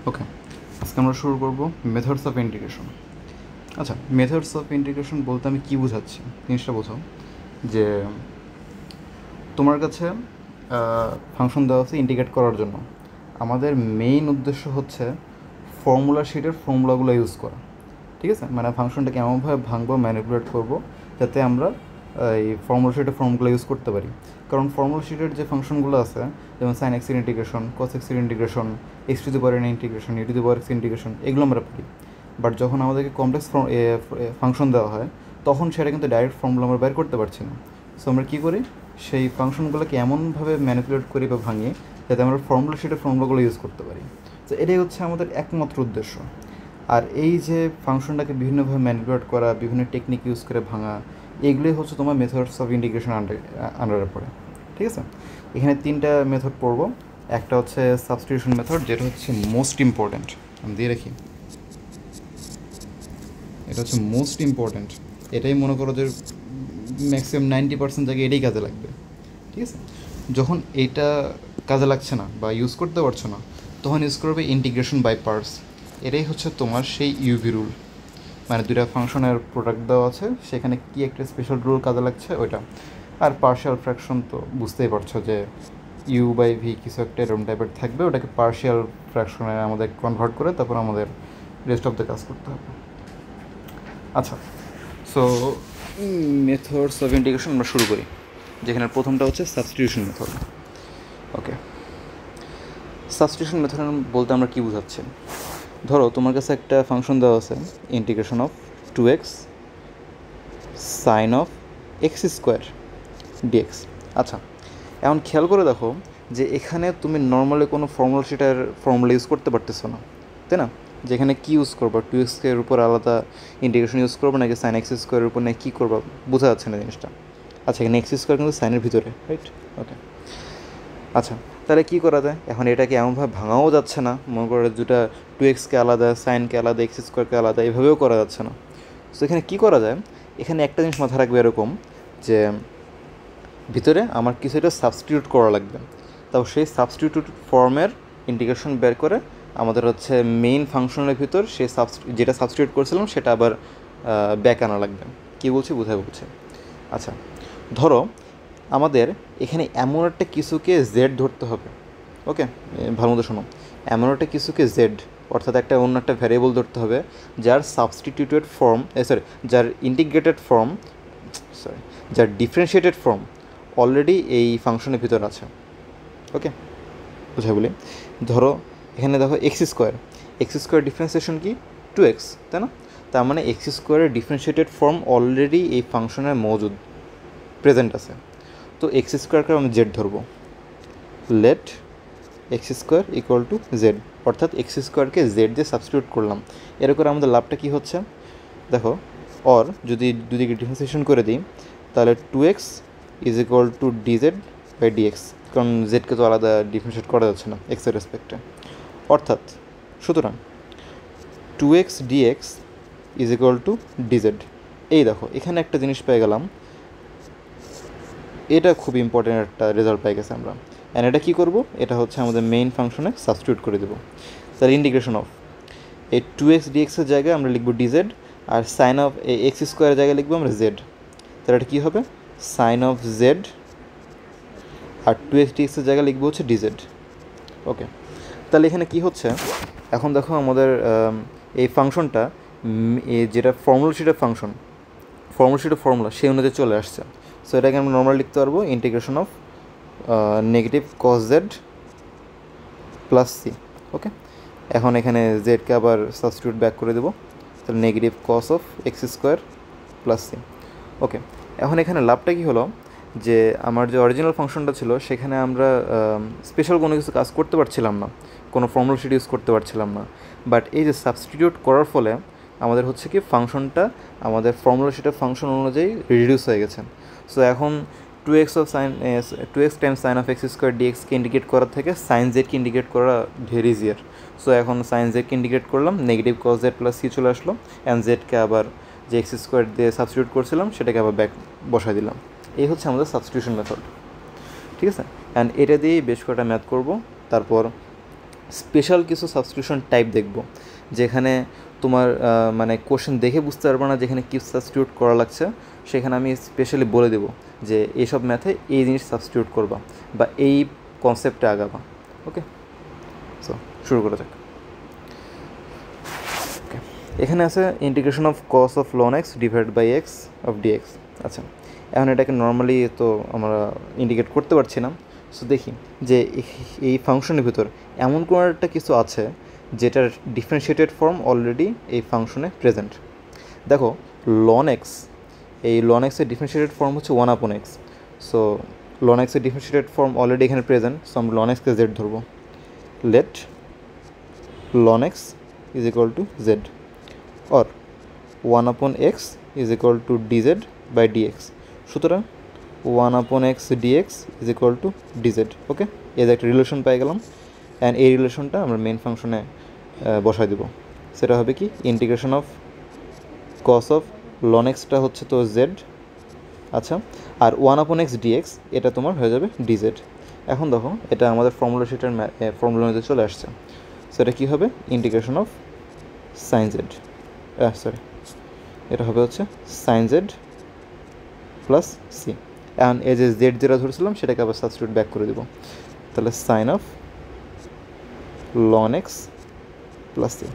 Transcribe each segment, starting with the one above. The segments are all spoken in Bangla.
ওকে, আজকে আমরা শুরু করব মেথডস অফ ইন্টিগ্রেশন। আচ্ছা, মেথডস অফ ইন্টিগ্রেশন বলতে আমি কী বোঝাচ্ছি জিনিসটা বোঝো যে তোমার কাছে ফাংশন দেওয়া আছে ইন্টিগ্রেট করার জন্য। আমাদের মেইন উদ্দেশ্য হচ্ছে ফর্মুলা শিটের ফর্মুলাগুলো ইউজ করা, ঠিক আছে? মানে ফাংশনটাকে এমনভাবে ভাঙবো, ম্যানিপুলেট করবো যাতে আমরা এই ফর্মুলা শিটের ফর্মগুলো ইউজ করতে পারি। কারণ ফর্মুলা শিটের যে ফাংশনগুলো আছে, যেমন সাইন এক্সের ইন্টিগ্রেশন, কস এক্সের integration, x to the power N integration, E to the power x integration, এগুলো আমরা পারি। বাট যখন আমাদেরকে কমপ্লেক্স ফাংশন দেওয়া হয় তখন সেটা কিন্তু ডাইরেক্ট ফর্মুলা আমরা বের করতে পারছি না। সো আমরা কী করি, সেই ফাংশনগুলোকে এমনভাবে ম্যানিপুলেট করি বা ভাঙি যাতে আমরা ফর্মুলা শিটের ফর্মুলাগুলো ইউজ করতে পারি। তো এটাই হচ্ছে আমাদের একমাত্র উদ্দেশ্য। আর এই যে ফাংশনটাকে বিভিন্নভাবে ম্যানিপুলেট করা, বিভিন্ন টেকনিক ইউজ করে ভাঙা, এগুলোই হচ্ছে তোমার মেথডস অফ ইন্টিগ্রেশন আন্ডারে পড়ে, ঠিক আছে? এখানে তিনটা মেথড পড়বো। একটা হচ্ছে সাবস্টিটিউশন মেথড, যেটা হচ্ছে মোস্ট ইম্পর্ট্যান্ট। আমি দিয়ে রাখি, এটা হচ্ছে মোস্ট ইম্পর্ট্যান্ট। এটাই মনে করো যে ম্যাক্সিমাম 90% জায়গায় এটাই কাজে লাগবে, ঠিক আছে? যখন এইটা কাজে লাগছে না বা ইউজ করতে পারছো না, তখন ইউজ করবে ইন্টিগ্রেশন বাই পার্টস। এটাই হচ্ছে তোমার সেই ইউভি রুল। মানে দুইটা ফাংশনের প্রোডাক্ট দেওয়া আছে, সেখানে কী একটা স্পেশাল রুল কাজে লাগছে ওইটা। আর পার্শিয়াল ফ্র্যাকশন তো বুঝতেই পারছো যে ইউ বাই ভি কিছু একটা এরকম টাইপের থাকবে, ওটাকে পার্শিয়াল ফ্র্যাকশনে আমাদের কনভার্ট করে তারপর আমাদের রেস্ট অফ দ্য কাজ করতে হবে। আচ্ছা, সো মেথডস অফ ইন্টিগ্রেশন আমরা শুরু করি, যেখানে প্রথমটা হচ্ছে সাবস্টিটিউশন মেথড। ওকে, সাবস্টিটিউশন মেথড বলতে আমরা কী বোঝাচ্ছি? ধরো তোমার কাছে একটা ফাংশন দেওয়া আছে, integration of 2x sine of x square d x. আচ্ছা, এখন খেয়াল করে দেখো যে এখানে তুমি নর্মালি কোনো ফর্মুলা ইউজ করতে পারতেছো না, তাই না? যেখানে কী ইউজ করবো, 2x এর উপর আলাদা ইন্টিগ্রেশন ইউজ করবো নাকি সাইন এক্স স্কোয়ারের উপর নাকি কী করবো, বোঝা যাচ্ছে না জিনিসটা। আচ্ছা, এখানে এক্স স্কোয়ার কিন্তু সাইনের ভিতরে, রাইট? ওকে, আচ্ছা, তাহলে কী করা যায়? এখন এটাকে এমনভাবে ভাঙাও যাচ্ছে না, মনে করো দুটা 2xকে আলাদা, সাইনকে আলাদা, এক্স স্কোয়ারকে আলাদা, এভাবেও করা যাচ্ছে না। সো এখানে কী করা যায়? এখানে একটা জিনিস মাথায় রাখবে এরকম যে ভিতরে আমার কিছু একটা সাবস্টিটিউট করা লাগবে। তারপর সেই সাবস্টিটিউট ফর্মের ইন্টিগ্রেশন বের করে আমাদের হচ্ছে মেইন ফাংশনের ভিতর সেই যেটা সাবস্টিটিউট করেছিলাম সেটা আবার ব্যাক আনা লাগবে। কী বলছি বোঝায় বলছে। আচ্ছা, ধরো আমাদের এখানে এমন একটা কিছুকে জেড ধরতে হবে। ওকে, ভালো মতো শোনো, এমন একটা কিছুকে জেড অর্থাৎ একটা অন্য একটা ভ্যারিয়েবল ধরতে হবে যার সাবস্টিটিউটেড ফর্ম যার ইন্টিগ্রেটেড ফর্ম যার ডিফারেন্সিয়েটেড ফর্ম অলরেডি এই ফাংশনের ভিতর আছে। ওকে, বুঝাই বলি। ধরো এখানে দেখো এক্স স্কোয়ার ডিফারেন্সিয়েশন কি 2x, তাই না? তার মানে এক্স স্কোয়ারের ডিফারেন্সিয়েটেড ফর্ম অলরেডি এই ফাংশনের মজুদ প্রেজেন্ট আছে। তো এক্স স্কোয়ারকে আমি জেড ধরবো। Let x square equal to z, অর্থাৎ এক্স স্কোয়ারকে জেড দিয়ে সাবস্টিটিউট করলাম। এর করে আমাদের লাভটা কী হচ্ছে দেখো, অর যদি দুদিকে ডিফারেন্সিয়েশন করে দিই তাহলে 2x is equal to DZ by d x, কারণ জেডকে তো আলাদা ডিফারেন্সিয়েট করা যাচ্ছে না এক্সের রেসপেক্টে। অর্থাৎ সুতরাং 2x dx is equal to d z. এই দেখো এখানে একটা জিনিস পেয়ে গেলাম, এটা খুব ইম্পর্টেন্ট একটা রেজাল্ট পেয়ে গেছে আমরা। অ্যান্ড এটা কী করবো, এটা হচ্ছে আমাদের মেইন ফাংশনে সাবস্টিটিউট করে দেবো। তাহলে ইন্টিগ্রেশন অফ এই 2x dx-এর জায়গায় আমরা লিখবো ডিজেড, আর সাইন অফ এই এক্স স্কোয়ারের জায়গায় লিখবো আমরা জেড। তাহলে এটা কী হবে, সাইন অফ জেড, আর 2x dx-এর জায়গায় লিখবো হচ্ছে ডিজেড। ওকে, তাহলে এখানে কি হচ্ছে, এখন দেখো আমাদের এই ফাংশনটা যেটা ফর্মুলা সেই অনুযায়ী চলে আসছে। সো এটাকে আমরা নর্মাল লিখতে পারবো integration of negative cos z plus c. Okay, এখন এখানে জেডকে আবার সাবস্টিটিউট ব্যাক করে দেবো, তাহলে negative cos of x square plus c. Okay, এখন এখানে লাভটা কী হলো যে আমার যে অরিজিনাল ফাংশনটা ছিল সেখানে আমরা স্পেশাল কোনো কিছু কাজ করতে পারছিলাম না, কোনো ফর্মুলা শিট ইউজ করতে পারছিলাম না। বাট এই যে সাবস্টিটিউট করার ফলে আমাদের হচ্ছে কি ফাংশনটা আমাদের ফর্মুলা শিটের ফাংশন অনুযায়ী রিডিউস হয়ে গেছে। সো এখন 2x times sine of x square ডিএক্সকে ইন্ডিকেট করার থেকে সাইন জেডকে ইন্ডিকেট করা ভেরি ইজিয়ার। সো এখন সাইন জেডকে ইন্ডিকেট করলাম, negative cos z plus c চলে আসলো, অ্যান্ড জেডকে আবার যে এক্স স্কোয়ার দিয়ে সাবস্টিটিউট করছিলাম সেটাকে আবার ব্যাক বসাই দিলাম। এই হচ্ছে আমাদের সাবস্টিটিউশন মেথড, ঠিক আছে? অ্যান্ড এটা দিয়েই বেশ কয়েকটা ম্যাথ করবো। তারপর স্পেশাল কিছু সাবস্টিটিউশন টাইপ দেখব, যেখানে তোমার মানে কোশ্চেন দেখে বুঝতে পারবে না যেখানে কী সাবস্টিটিউট করা লাগছে, সেখানে আমি স্পেশালি বলে দেবো যে এইসব ম্যাথে এই জিনিস সাবস্টিটিউট করবা বা এই কনসেপ্টে আগাবা। ওকে, সো শুরু করা যাক। ওকে, এখানে আছে integration of cos of ln x divide by x of d x. আচ্ছা, এখন এটাকে নর্মালি তো আমরা ইন্ডিকেট করতে পারছি না। সো দেখি যে এই ফাংশনের ভিতর এমন কোনো একটা কিছু আছে যেটার ডিফারেন্সিয়েটেড ফর্ম অলরেডি এই ফাংশনে প্রেজেন্ট। দেখো লন এক্স, এই লন এক্সের ডিফারেন্সিয়েটেড ফর্ম হচ্ছে 1/x। সো লন এক্সের ডিফারেন্সিয়েটেড ফর্ম অলরেডি এখানে প্রেজেন্ট, সো আমরা লন এক্সকে জেড ধরবো। Let ln x is equal to z, or 1/x is equal to DZ by dx. সুতরাং 1/x dx is equal to dz. Okay, এর একটা রিলেশন পেয়ে গেলাম, অ্যান্ড এই রিলেশনটা আমরা মেন ফাংশনে বসাই দেবো। সেটা হবে কি integration of cos of loan extra হচ্ছে তো জেড, আচ্ছা, আর 1/x dx এটা তোমার হয়ে যাবে ডিজেড। এখন দেখো এটা আমাদের ফর্মুলা শিটের ফর্মুলার মধ্যে চলে আসছে। সো এটা কী হবে integration of sign Z, sorry এটা হবে হচ্ছে সাইন জেড প্লাস সি। এখন এই যে জেড যেটা ধরেছিলাম সেটাকে আবার সাবস্টিটিউট ব্যাক করে দেবো, তাহলে sine of ln x plus c.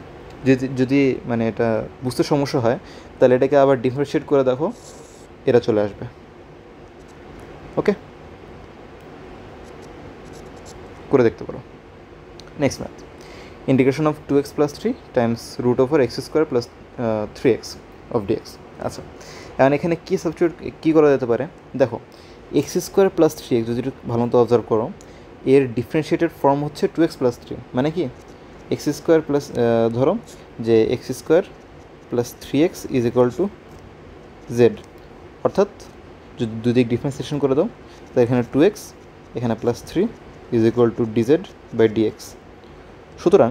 যদি মানে এটা বুঝতে সমস্যা হয় তাহলে এটাকে আবার ডিফারেন্সিয়েট করে দেখো, এটা চলে আসবে। ওকে, করে দেখতে পারো। Next math, integration of 2x plus 3 times root over x square plus 3x of d x. আচ্ছা, এখন এখানে কী সাবস্টিটিউট কী করা যেতে পারে, দেখো এক্স স্কোয়ার প্লাস 3x যদি ভালো মতো অবজার্ভ করো, এর ডিফারেন্সিয়েটেড ফর্ম হচ্ছে 2x প্লাস 3, মানে কি এক্স স্কোয়ার প্লাস, ধরো যে x square plus 3x is equal to z, অর্থাৎ যদি দুদিক ডিফারেন্সিয়েশন করে দাও তো এখানে 2x এখানে plus 3 is equal to DZ by dx. সুতরাং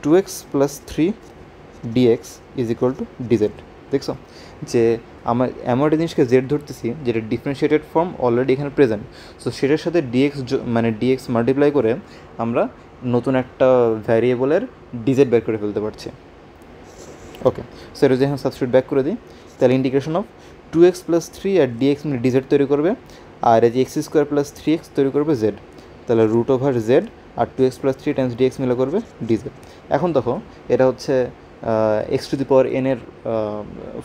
2x plus 3 d x is equal to d z. দেখছো যে আমার এমন একটা জিনিসকে জেড ধরতেছি যেটা ডিফারেন্সিয়েটেড ফর্ম অলরেডি এখানে প্রেজেন্ট, সো সেটার সাথে ডিএক্স মানে ডিএক্স মাল্টিপ্লাই করে আমরা নতুন একটা ভ্যারিয়েবলের ডিজেড বের করে ফেলতে পারছি। ওকে, সো এটা যদি এখন সাবস্টিটিউট ব্যাক করে দিই তাহলে ইন্টিগ্রেশন অফ 2x প্লাস 3 আর ডিএক্স মানে ডিজেড তৈরি করবে, আর এই যে এক্স স্কোয়ার প্লাস 3x তৈরি করবে জেড, তাহলে রুট ওভার জেড আর 2x প্লাস 3 টাইমস ডিএক্স মিলে করবে ডিজেড। এখন দেখো এটা হচ্ছে x to the power n এর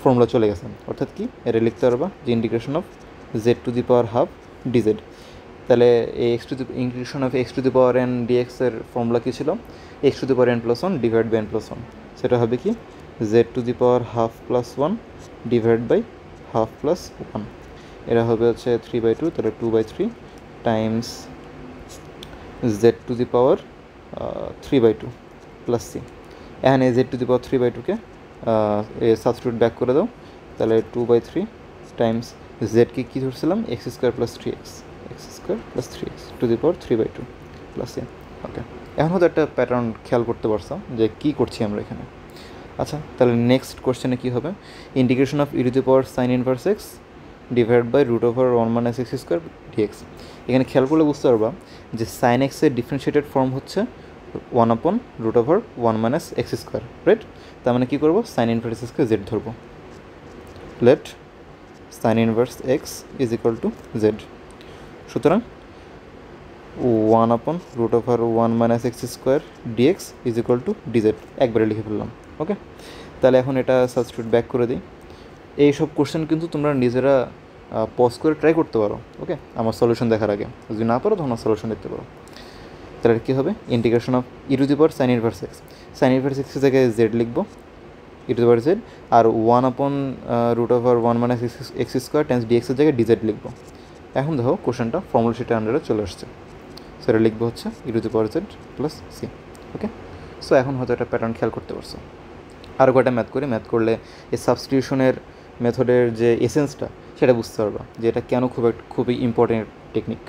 ফর্মুলা চলে গেছে, অর্থাৎ কি এটা লিখতে পারবা যে integration of z to the power half dz. তাহলে এই integration of x to the power n ডিএক্সের ফর্মুলা কী ছিল, x to the power n plus 1 divide by n plus 1, সেটা হবে কি z to the power half plus 1 divide by half plus 1, এটা হবে হচ্ছে 3/2, তাহলে 2/3 times z to the power 3/2 plus c. এখন এই জেড টু দি পাওয়ার 3/2কে সাবস্টিটিউট ব্যাক করে দাও, তাহলে 2/3 টাইমস জেডকে কী ধরছিলাম x square plus 3x, x square plus 3x to the power 3/2 plus c. Okay, এখন হয়তো একটা প্যাটার্ন খেয়াল করতে পারছো যে কী করছি আমরা এখানে। আচ্ছা, তাহলে নেক্সট কোশ্চেনে কী হবে, integration of e to the power sine inverse x divide by root over 1 - x square d x. এখানে খেয়াল করলে বুঝতে পারবা যে সাইন এক্সের ডিফারেন্সিয়েটেড ফর্ম হচ্ছে 1/√1 - x স্কোয়ার, রাইট? তার মানে কী করবো, সাইন ইনভার্স এক্সকে জেড ধরবো। Let sine inverse x is equal to z. সুতরাং 1/√1 - x square d x is equal to d z, একবারে লিখে ফেললাম। ওকে, তাহলে এখন এটা সাবস্টিটিউট ব্যাক করে দিই। এইসব কোশ্চেন কিন্তু তোমরা নিজেরা পজ করে ট্রাই করতে পারো, ওকে, আমার সলিউশন দেখার আগে। যদি না পারো তখন সলিউশন দেখতে পারো। তাহলে কী হবে, integration of e to the power sine inverse x, sine inverse এক্সের জায়গায় জেড লিখবো, e to the power z, আর 1/√1 - x স্কোয়ার টাইমস ডিএক্সের জায়গায় ডিজেড লিখবো। এখন দেখো কোশ্চেনটা ফর্মুলা শিটের আন্ডারে চলে আসছে, সেটা লিখবো হচ্ছে e to the power z plus c. Okay, so এখন হয়তো একটা প্যাটার্ন খেয়াল করতে পারছো। আরও কয়টা ম্যাথ করি, ম্যাথ করলে এই সাবস্টিটিউশনের মেথডের যে এসেন্সটা সেটা বুঝতে পারবা যে এটা কেন খুবই ইম্পর্টেন্ট টেকনিক।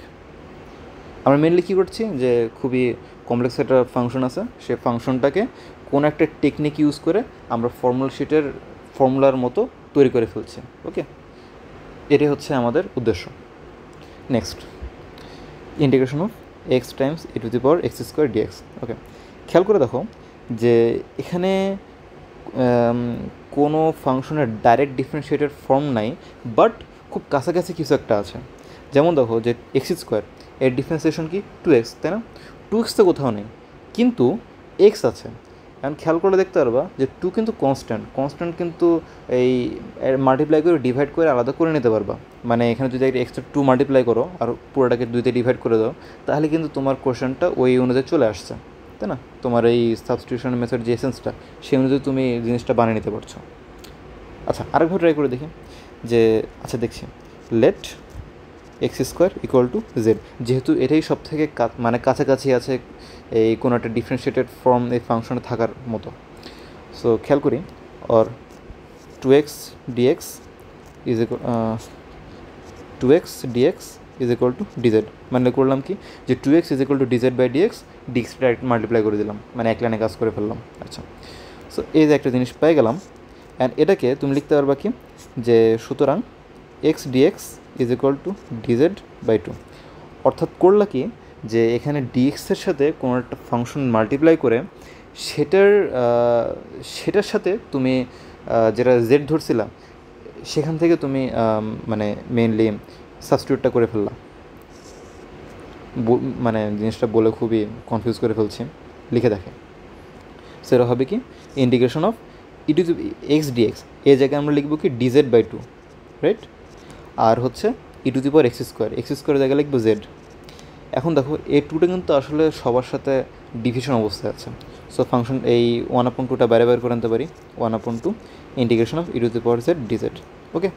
আমরা মেনলি কী করছি যে খুবই কমপ্লেক্স একটা ফাংশন আছে, সে ফাংশনটাকে কোনো একটা টেকনিক ইউজ করে আমরা ফর্মুলা শিটের ফর্মুলার মতো তৈরি করে ফেলছি। ওকে, এটাই হচ্ছে আমাদের উদ্দেশ্য। Next, integration of x times e to the power x square dx. Okay, খেয়াল করে দেখো যে এখানে কোনো ফাংশনের ডাইরেক্ট ডিফারেন্সিয়েটেড ফর্ম নাই, বাট খুব কাছাকাছি কিছু একটা আছে। যেমন দেখো যে এক্স স্কোয়ার এর ডিফারেন্সিয়েশন কি 2x, তাই না? 2x তো কোথাও নেই, কিন্তু এক্স আছে। এখন খেয়াল করে দেখতে পারবা যে 2 কিন্তু কনস্ট্যান্ট কিন্তু এই মাল্টিপ্লাই করে ডিভাইড করে আলাদা করে নিতে পারবা। মানে এখানে যদি একটা এক্সট্রা 2 মাল্টিপ্লাই করো আর পুরোটাকে 2 তে ডিভাইড করে দাও, তাহলে কিন্তু তোমার কোশ্চেনটা ওই অনুযায়ী চলে আসছে, তাই না? তোমার এই সাবস্টিটিউশন মেথড যে এসেন্সটা, সেই অনুযায়ী তুমি জিনিসটা বানিয়ে নিতে পারছো। আচ্ছা, আরেকবার ট্রাই করে দেখি যে, আচ্ছা দেখছি, let x square equal to z, যেহেতু এটাই সব থেকে মানে কাছাকাছি আছে এই কোনো একটা ডিফারেন্সিয়েটেড ফর্ম এই ফাংশনে থাকার মতো। সো খেয়াল করি, or 2x dx is equal to dz. মানে করলাম কি যে 2x is equal to DZ by dx, ডিএক্সটা ডাইরেক্ট মাল্টিপ্লাই করে দিলাম, মানে এক লাইনে কাজ করে ফেললাম। আচ্ছা, সো এই যে একটা জিনিস পেয়ে গেলাম। অ্যান্ড এটাকে তুমি লিখতে পারবা কি যে সুতরাং x d x is equal to DZ by 2। অর্থাৎ করলা কি যে এখানে ডিএক্সের সাথে কোনো একটা ফাংশন মাল্টিপ্লাই করে সেটার সাথে তুমি যেটা জেড ধরছিলা সেখান থেকে তুমি মানে মেইনলি সাবস্টিটিউটটা করে ফেললা। মানে জিনিসটা বলে খুবই কনফিউজ করে ফেলছি, লিখে দেখে। সেটা হবে কি integration of e to x d x, এই জায়গায় আমরা লিখবো কি ডিজেড বাই 2, রাইট? আর হচ্ছে e to the power x square জায়গায় লিখবো জেড। এখন দেখো এই 2টা কিন্তু আসলে সবার সাথে ডিভিশন অবস্থায় আছে। সো ফাংশন এই 1/2টা বাইরে বাইরে করে আনতে পারি, 1/2 integration of e to the power z dz. Okay,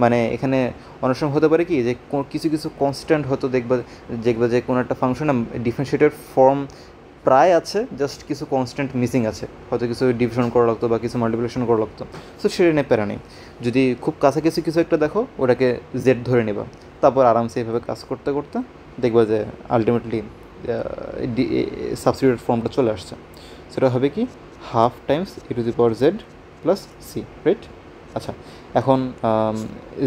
মানে এখানে অনেক সময় হতে পারে কি যে কিছু কিছু কনস্ট্যান্ট হয়তো দেখবা যে কোনো একটা ফাংশন ডিফারেন্সিয়েটেড ফর্ম প্রায় আছে, জাস্ট কিছু কনস্ট্যান্ট মিসিং আছে, হয়তো কিছু ডিভিশন করা লাগতো বা কিছু মাল্টিপ্লিকেশন করা লাগতো। সো সেটা নিয়ে প্যারা নেই, যদি খুব কাছাকাছি কিছু একটা দেখো ওটাকে জেড ধরে নেবা, তারপর আরামসে এইভাবে কাজ করতে করতে দেখবা যে আলটিমেটলি সাবস্টিটিউটেড ফর্মটা চলে আসছে। সেটা হবে কি half times e to the power z plus c, right? আচ্ছা, এখন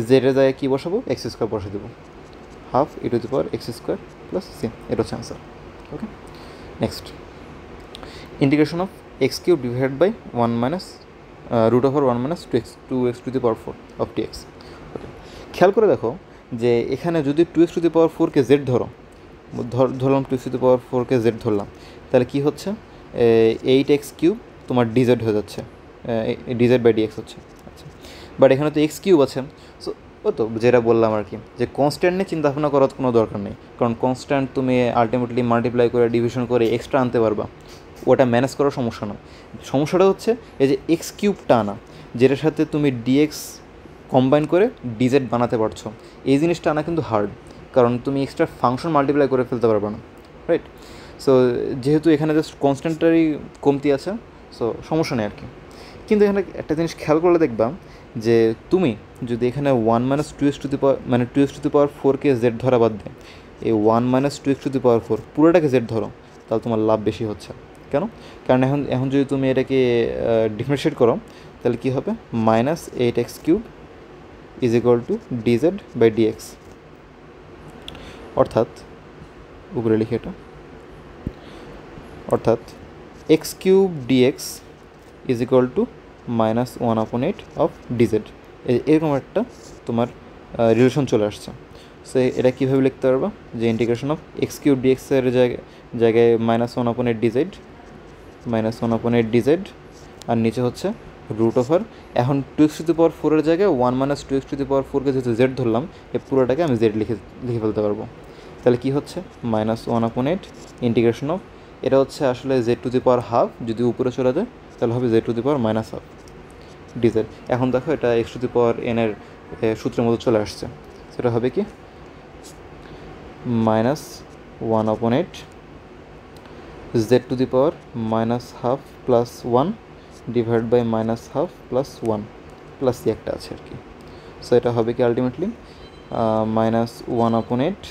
জেডের জায়গায় কী বসাবো, এক্স স্কোয়ার বসে দেবো, half e to the power x square plus c, এটা হচ্ছে answer. Okay, next integration of x cube divided by 1 minus root over 1 minus 2x to the power 4 of dx. Okay, খেয়াল করে দেখো যে এখানে যদি 2x to the power 4কে Z ধরলাম 2x to the power 4কে Z ধরলাম, তাহলে কী হচ্ছে 8x কিউব তোমার ডিজেড হয়ে যাচ্ছে, ডিজেড বাই ডিএক্স হচ্ছে। আচ্ছা, বাট এখানে তো এক্স কিউব আছে। সো ও তো যেটা বললাম আর কি, যে কনস্ট্যান্ট নিয়ে চিন্তাভাবনা করার কোনো দরকার নেই, কারণ কনস্ট্যান্ট তুমি আলটিমেটলি মাল্টিপ্লাই করে ডিভিশন করে এক্সট্রা আনতে পারবা, ওটা ম্যানেজ করার সমস্যা না। সমস্যাটা হচ্ছে এই যে এক্স কিউবটা আনা, যেটার সাথে তুমি ডিএক্স কম্বাইন করে ডিজেড বানাতে পারছো, এই জিনিসটা আনা কিন্তু হার্ড, কারণ তুমি এক্সট্রা ফাংশন মাল্টিপ্লাই করে ফেলতে পারবে না, রাইট? সো যেহেতু এখানে জাস্ট কনস্ট্যান্টারই কমতি আছে, সো সমস্যা নেই আর কি। কিন্তু এখানে একটা জিনিস খেয়াল করলে দেখবা যে তুমি যদি এখানে 1 মাইনাস 2x টু দি পাওয়ার মানে 2x to the power 4কে Z ধরা বাদ দেয়, এই 1 minus 2x to the power 4 পুরোটাকে জেড ধরো, তাহলে তোমার লাভ বেশি হচ্ছে। কেন? কারণ এখন যদি তুমি এটাকে ডিফারেন্সিয়েট করো, তাহলে কী হবে minus 8x cube is equal to DZ by dx. অর্থাৎ উপরে লিখে এটা, অর্থাৎ x cube d x is equal to minus 1/8 of d z, এরকম একটা তোমার রিলেশন চলে আসছে। সো এটা কীভাবে লিখতে পারবা যে ইন্টিগ্রেশন অফ এক্স কিউব ডিএক্সের জায়গায় মাইনাস 1/8 ডিজেড, মাইনাস 1/8 ডিজেড, আর নিচে হচ্ছে রুট ওভার, এখন 2x টু দি পাওয়ার 4-এর জায়গায় 1 মাইনাস 2x টু দি পাওয়ার 4কে যেহেতু জেড ধরলাম, এই পুরোটাকে আমি জেড লিখে ফেলতে পারবো। তাহলে কী হচ্ছে মাইনাস 1/8 ইন্টিগ্রেশন অফ, এটা হচ্ছে আসলে Z to the power half, যদি উপরে চলে যায় তাহলে হবে Z to the power minus half DZ. এখন দেখো এটা এক্স টু দি পাওয়ার এনের সূত্রের মতো চলে আসছে, সেটা হবে কি minus 1/8 z to the power minus half plus 1 divide by minus half plus 1 plus c একটা আছে আর কি। সো এটা হবে কি আলটিমেটলি মাইনাস 1/8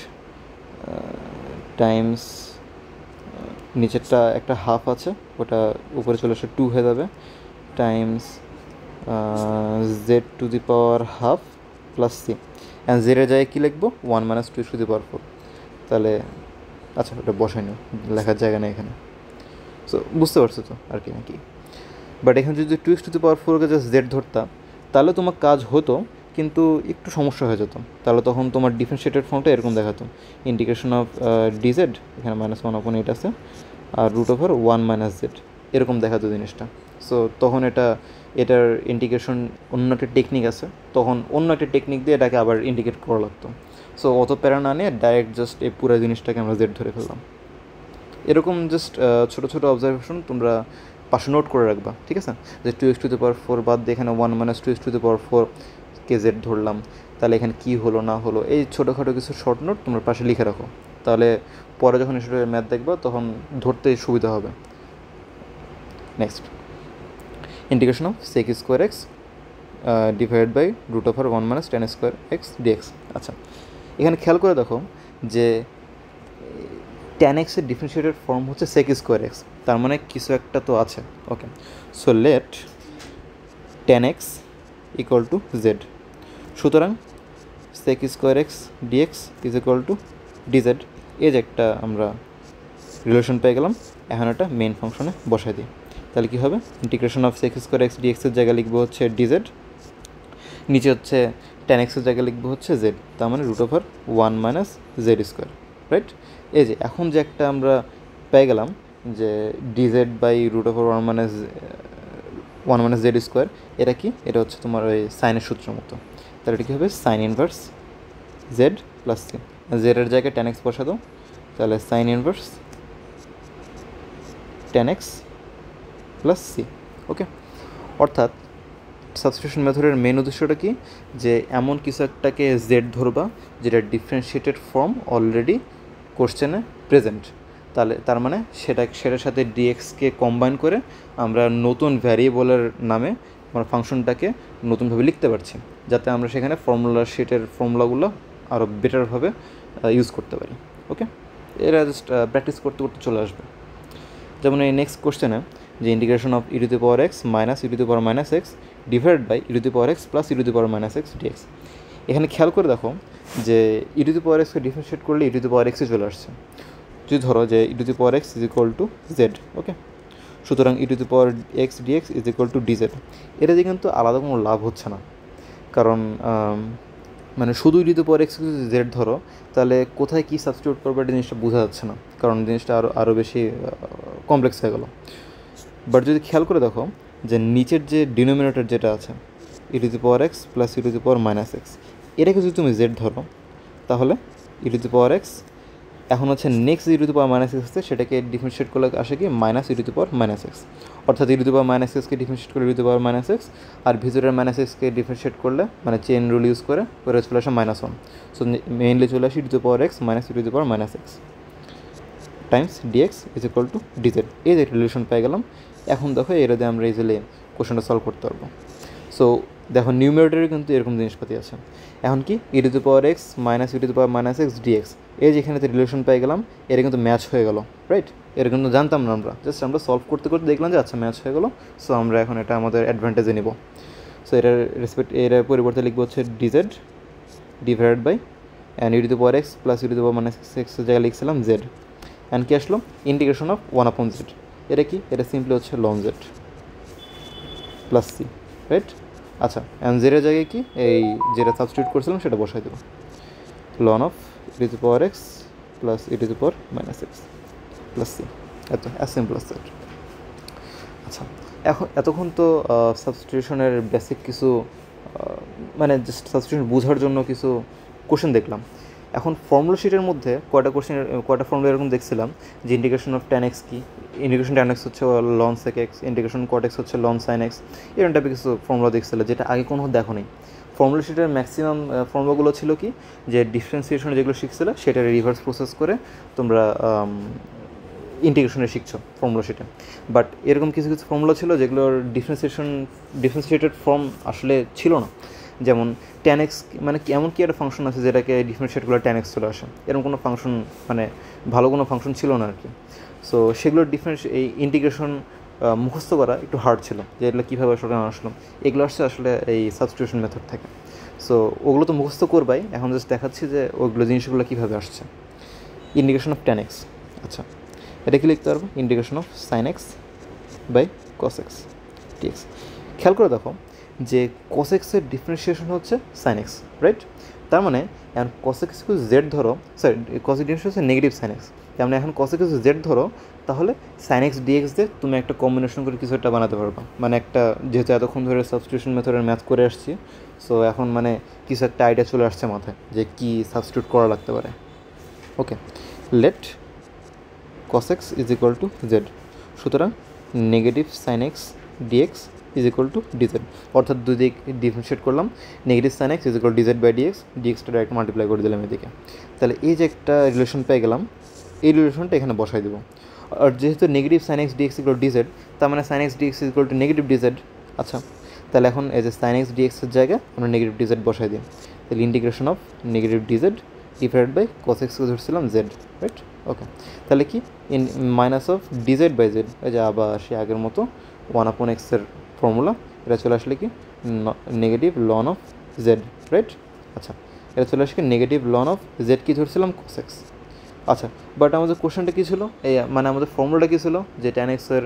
টাইমস নিচেরটা একটা হাফ আছে, ওটা উপরে চলে আসে 2 হয়ে যাবে, times z to the power half plus c, and জেডের জায়গায় কী লিখবো 1 মাইনাস 2 টু দি পাওয়ার 4, তাহলে আচ্ছা ওটা বসাই না, লেখার জায়গা নেই এখানে। সো বুঝতে পারছো তো আর কি নাকি? বাট এখানে যদি 2^4কে জাস্ট জেড ধরতা তাহলে তোমার কাজ হতো, কিন্তু একটু সমস্যা হয়ে যেত। তাহলে তখন তোমার ডিফারেন্সিয়েটেড ফর্মটা এরকম দেখাতো, ইন্টিগ্রেশন অফ ডিজেড, এখানে -1/8 আছে, আর √1 - z এরকম দেখাতো জিনিসটা। সো তখন এটার ইন্টিগ্রেশন অন্য একটা টেকনিক আছে, তখন অন্য একটা টেকনিক দিয়ে এটাকে আবার ইন্টিগ্রেট করা লাগতো। সো অত প্যারা না নিয়ে ডাইরেক্ট জাস্ট এই পুরো জিনিসটাকে আমরা জেড ধরে ফেললাম। এরকম জাস্ট ছোটো ছোটো অবজারভেশন তোমরা পাশে নোট করে রাখবা, ঠিক আছে? যে 2x⁴ বাদ দিয়ে এখানে 1 - 2x⁴ কে জেড ধরলাম, তাহলে এখানে কী হলো না হলো, এই ছোটোখাটো কিছু শর্ট নোট তোমরা পাশে লিখে রাখো, তাহলে পরে যখন এসে ম্যাথ দেখবা তখন ধরতে সুবিধা হবে। Next, integration of sec² x divide by √1 - tan² x dx। আচ্ছা, এখানে খেয়াল করে দেখো যে tan x এর ডিফারেন্সিয়েটেড ফর্ম হচ্ছে sec²x, তার মানে কিছু একটা তো আছে। Okay, so let tan x equal to z. সুতরাং sec² x dx is equal to dz, এই যে একটা আমরা রিলেশন পেয়ে গেলাম। এখন এটা মেইন ফাংশনে বসাই দিই, তাহলে কী হবে? Integration of sec² x dx এর জায়গায় লিখবো হচ্ছে dz, নিচে হচ্ছে tan x এর জায়গায় লিখবো হচ্ছে z, তার মানে √1 - z², রাইট? এই যে এখন যে একটা আমরা পেয়ে গেলাম যে dz বাই √1 - z², এটা কি? এটা হচ্ছে তোমার ওই সাইনের সূত্রের মতো। তাহলে এটা কী হবে? Sign inverse z plus c, Z এর জায়গায় tan x বসা দাও, তাহলে sign inverse tan x plus c। ওকে, অর্থাৎ সাবস্টিটিউশন মেথডের মেন উদ্দেশ্যটা কি? যে এমন কিছু একটাকে জেড ধরবা যেটা ডিফারেন্সিয়েটেড ফর্ম অলরেডি কোশ্চেনে প্রেজেন্ট, তাহলে তার মানে সেটার সাথে ডিএক্সকে কম্বাইন করে আমরা নতুন ভ্যারিয়েবলের নামে আমরা ফাংশনটাকে নতুনভাবে লিখতে পারছি, যাতে আমরা সেখানে ফর্মুলা শিটের ফর্মুলাগুলো আরও বেটারভাবে ইউজ করতে পারি। ওকে, এরা জাস্ট প্র্যাকটিস করতে করতে চলে আসবে। যেমন এই নেক্সট কোশ্চেনে যে integration of e⁻x minus e⁻x divide by e⁻x plus e⁻x dx। এখানে খেয়াল করে দেখো যে e⁻xকে ডিফারেন্সিয়েট করলে e⁻x চলে আসছে। যদি ধরো যে e⁻x is equal to z, okay, সুতরাং e⁻x dx is equal to dz। এটা দিয়ে কিন্তু আলাদা কোনো লাভ হচ্ছে না, কারণ মানে শুধু e⁻x যদি জেড ধরো তাহলে কোথায় কী সাবস্টিটিউট করবে এটা জিনিসটা বোঝা যাচ্ছে না, কারণ জিনিসটা আরও বেশি কমপ্লেক্স হয়ে গেল। বাট যদি খেয়াল করে দেখো যে নিচের যে ডিনোমিনেটর যেটা আছে e⁻x প্লাস e⁻x, এটাকে যদি তুমি জেড ধরো তাহলে e⁻x এখন হচ্ছে নেক্সট e⁻x আছে, সেটাকে ডিফারেন্সিয়েট করলে আসে কি মাইনাস e⁻x, অর্থাৎ e⁻x কে ডিফারেন্সিয়েট করলে e⁻x, আর ভিতরের -x কে ডিফারেন্সিয়েট করলে মানে চেইন রুল ইউজ করে চলে আসে -1। সো মেইনলি চলে আসে e⁻x minus e⁻x Times dx is equal to dz। এই যে রিলেশন পেয়ে গেলাম। এখন দেখো এর দিয়ে আমরা ইজিলি কোশ্চেনটা সলভ করতে পারবো। সো দেখো নিউমেরেটরে কিন্তু এরকম জিনিসপাতি আছে। এখন কি e⁻x মাইনাস e⁻x dx, এই যেখানে রিলেশন পেয়ে গেলাম, এটা কিন্তু ম্যাচ হয়ে গেল, রাইট? এটা কিন্তু জানতাম না আমরা, জাস্ট আমরা সলভ করতে করতে দেখলাম যে আচ্ছা ম্যাচ হয়ে গেলো। সো আমরা এখন এটা আমাদের অ্যাডভান্টেজে নিব। সো এর পরিবর্তে লিখবো হচ্ছে dz divide by and e⁻x plus e⁻x জায়গায় লিখছিলাম z, অ্যান্ড কি আসলো? Integration of 1/z। এটা কি? এটা সিম্পলি হচ্ছে ln z plus c, right? আচ্ছা, অ্যান্ড জেডের জায়গায় কি এই যেটা সাবস্টিটিউট করছিলাম সেটা বসাই দেবো, ln of e⁻x plus e⁻x plus c. এত অ্যাজ সিম্পল অ্যাজ দ্যাট। আচ্ছা, এতক্ষণ তো সাবস্টিটিউশনের বেসিক কিছু মানে জাস্ট সাবস্টিটিউশন বোঝার জন্য কিছু কোশ্চেন দেখলাম। এখন ফর্মুলা শিটের মধ্যে কয়টা ফর্মুলা এরকম দেখছিলাম যে ইন্টিগ্রেশন অফ tan x কি, ইন্টিগ্রেশন tan x হচ্ছে লন সেক x, ইন্টিগ্রেশন cot x হচ্ছে লন সাইন x, এরকম টাইপের কিছু ফর্মুলা দেখছিল যেটা আগে কোনো দেখো নেই। ফর্মুলা শিটের ম্যাক্সিমাম ফর্মুলাগুলো ছিল কি যে ডিফারেন্সিয়েশন যেগুলো শিখছিলে সেটা রিভার্স প্রসেস করে তোমরা ইন্টিগ্রেশনে শিখছো ফর্মুলা শিটে। বাট এরকম কিছু কিছু ফর্মুলা ছিল যেগুলোর ডিফারেন্সিয়েটেড ফর্ম আসলে ছিল না। যেমন tan x মানে এমন কি একটা ফাংশন আছে যেটাকে ডিফারেন্সিয়েট করলে tan x চলে আসে, এরকম কোনো ফাংশন মানে ভালো কোনো ফাংশন ছিল না আর কি। সো সেগুলোর এই ইন্টিগ্রেশন মুখস্থ করা একটু হার্ড ছিল, যে এগুলো কীভাবে আসলে আসলো। এগুলো আসছে আসলে এই সাবস্টিটিউশন মেথড থেকে। সো ওগুলো তো মুখস্থ করবাই, এখন জাস্ট দেখাচ্ছি যে ওইগুলো জিনিসগুলো কীভাবে আসছে। Integration of tan x। আচ্ছা, এটা কি লিখতে পারবো? Integration of sin x by cos x dx। খেয়াল করে দেখো যে cos x এর ডিফারেন্সিয়েশন হচ্ছে sin x, রাইট? তার মানে এখন cos x কে z ধরো, সরি cos x ডিফারেন্সিয়েশন হচ্ছে নেগেটিভ sin x, তার মানে এখন cos x কে z ধরো, তাহলে sin x dx দিয়ে তুমি একটা কম্বিনেশন করে কিছু একটা বানাতে পারবা। মানে একটা, যেহেতু এতক্ষণ ধরে সাবস্টিটিউশন মেথডের ম্যাথ করে আসছি, সো এখন মানে কিছু একটা আইডিয়া চলে আসছে মাথায় যে কী সাবস্টিটিউট করা লাগতে পারে। Okay, let cos x is equal to z. সুতরাং negative sin x dx is equal to DZ, অর্থাৎ দুই দিক ডিফারেন্সিয়েট করলাম, negative sin x is equal dz by dx, ডিএক্সটা ডাইরেক্ট মাল্টিপ্লাই করে দিলাম এদিকে। তাহলে এই যে একটা রিলেশন পেয়ে গেলাম, এই রিলেশনটা এখানে বসাই দেবো। আর যেহেতু negative sin x dx equal DZ, তার মানে sin x dx is equal to negative DZ. আচ্ছা, তাহলে এখন এই যে sin x dx এর জায়গায় আমরা নেগেটিভ ডিজেড বসাই দিই। তাহলে integration of negative dz divided by cos x কে ধরছিলাম জেড, রাইট? ওকে, তাহলে কি in minus of dz by z, এই যে আবার সে আগের মতো 1/x এর ফর্মুলা, এটা চলে আসলে কি negative ln of z, right? আচ্ছা, এটা চলে আসলে নেগেটিভ লন অফ জেড কি ধরছিলাম? cos x। আচ্ছা, বাট আমাদের কোশ্চেনটা কী ছিল? এই মানে আমাদের ফর্মুলাটা কী ছিল? যে tan x এর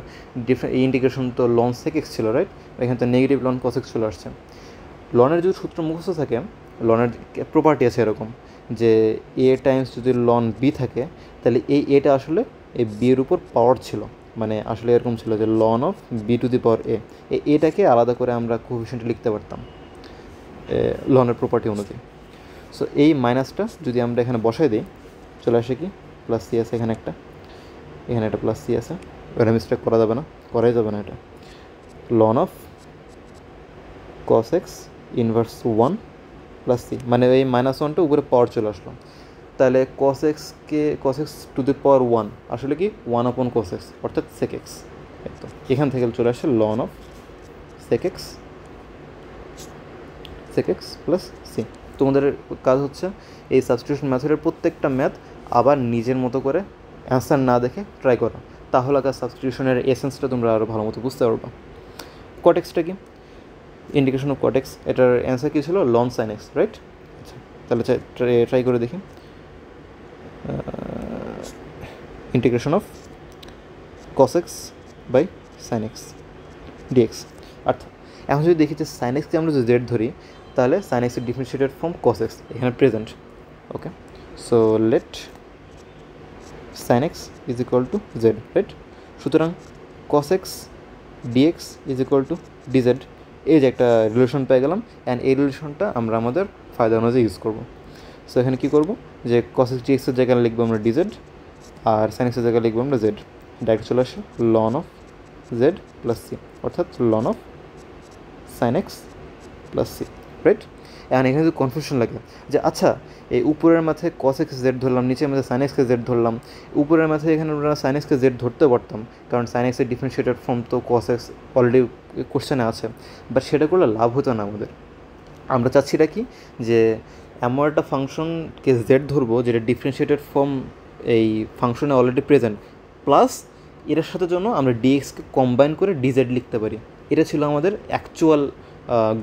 ইন্টিগ্রেশন তো লন sec x ছিল, রাইট? এখানে তো নেগেটিভ লন cos x চলে আসছে। লনের যদি সূত্র মুখস্থ থাকে, লনের প্রপার্টি আছে এরকম যে এ টাইমস যদি লন বি থাকে, তাহলে এই এটা আসলে এই বি এর উপর পাওয়ার ছিল, মানে আসলে এরকম ছিল যে ln of b to the power a, এটাকে আলাদা করে আমরা কোএফিশিয়েন্টে লিখতে পারতাম লনের প্রপার্টি অনুযায়ী। সো এই মাইনাসটা যদি আমরা এখানে বসাই দিই, চলে আসে কি প্লাস সি আছে, এখানে একটা প্লাস সি আছে, ওটা মিস্টেক করা যাবে না, করাই যাবে না। এটা ln of cos x inverse 1 plus c, মানে এই মাইনাস ওয়ানটা উপরে পাওয়ার চলে আসলো। তাহলে cos x টু দি পাওয়ার 1 আসলে কি 1/cos x, অর্থাৎ sec x। একদম এখান থেকে চলে আসে ln of sec x plus c. তোমাদের কাজ হচ্ছে এই সাবস্টিটিউশন মেথডের প্রত্যেকটা ম্যাথ আবার নিজের মতো করে অ্যান্সার না দেখে ট্রাই করো, তাহলে কাজ সাবস্টিটিউশনের এসেন্সটা তোমরা আরও ভালো মতো বুঝতে পারবা। cot x টা কি? ইন্ডিকেশন অফ cot x, এটার অ্যান্সার কী ছিল? লন sin x, রাইট? আচ্ছা, তাহলে ট্রাই করে দেখি। Integration of cos x by sin x dx। অর্থাৎ এখন যদি দেখি যে sin x কে আমরা যদি জেড ধরি, তাহলে sin x এর ডিফারেন্সিয়েটেড ফর্ম cos x এখানে present. Okay, so let sin x is equal to z, right? সুতরাং cos x dx is equal to d z, এই যে একটা রিলেশন পেয়ে গেলাম, অ্যান্ড এই রিলেশনটা আমরা আমাদের ফায়দা অনুযায়ী ইউজ করবো। সো এখানে কী করবো যে cos x dx এর জায়গায় লিখবো আমরা ডিজেড, আর sin x এর জায়গায় লিখবো আমরা জেড, ডাইরেক্ট চলে আসে ln of z plus c, অর্থাৎ ln of sin x plus c, right? এখন এখানে যদি কনফিউশন লাগে যে আচ্ছা এই উপরের মাথায় cos x জেড ধরলাম, নিচের মাথায় sin x কে জেড ধরলাম, উপরের মাথায় এখানে আমরা sin x কে জেড ধরতে পারতাম, কারণ sin x এর ডিফারেন্সিয়েটেড ফর্ম তো cos x অলরেডি কোশ্চেনে আছে, বাট সেটা করলে লাভ হতো না আমাদের। আমরা চাচ্ছিটা কি যে এমন একটা ফাংশনকে জেড ধরবো যেটা ডিফারেন্সিয়েটেড ফর্ম এই ফাংশনে অলরেডি প্রেজেন্ট, প্লাস এটার সাথে জন্য আমরা ডিএক্সকে কম্বাইন করে ডিজেড লিখতে পারি। এটা ছিল আমাদের অ্যাকচুয়াল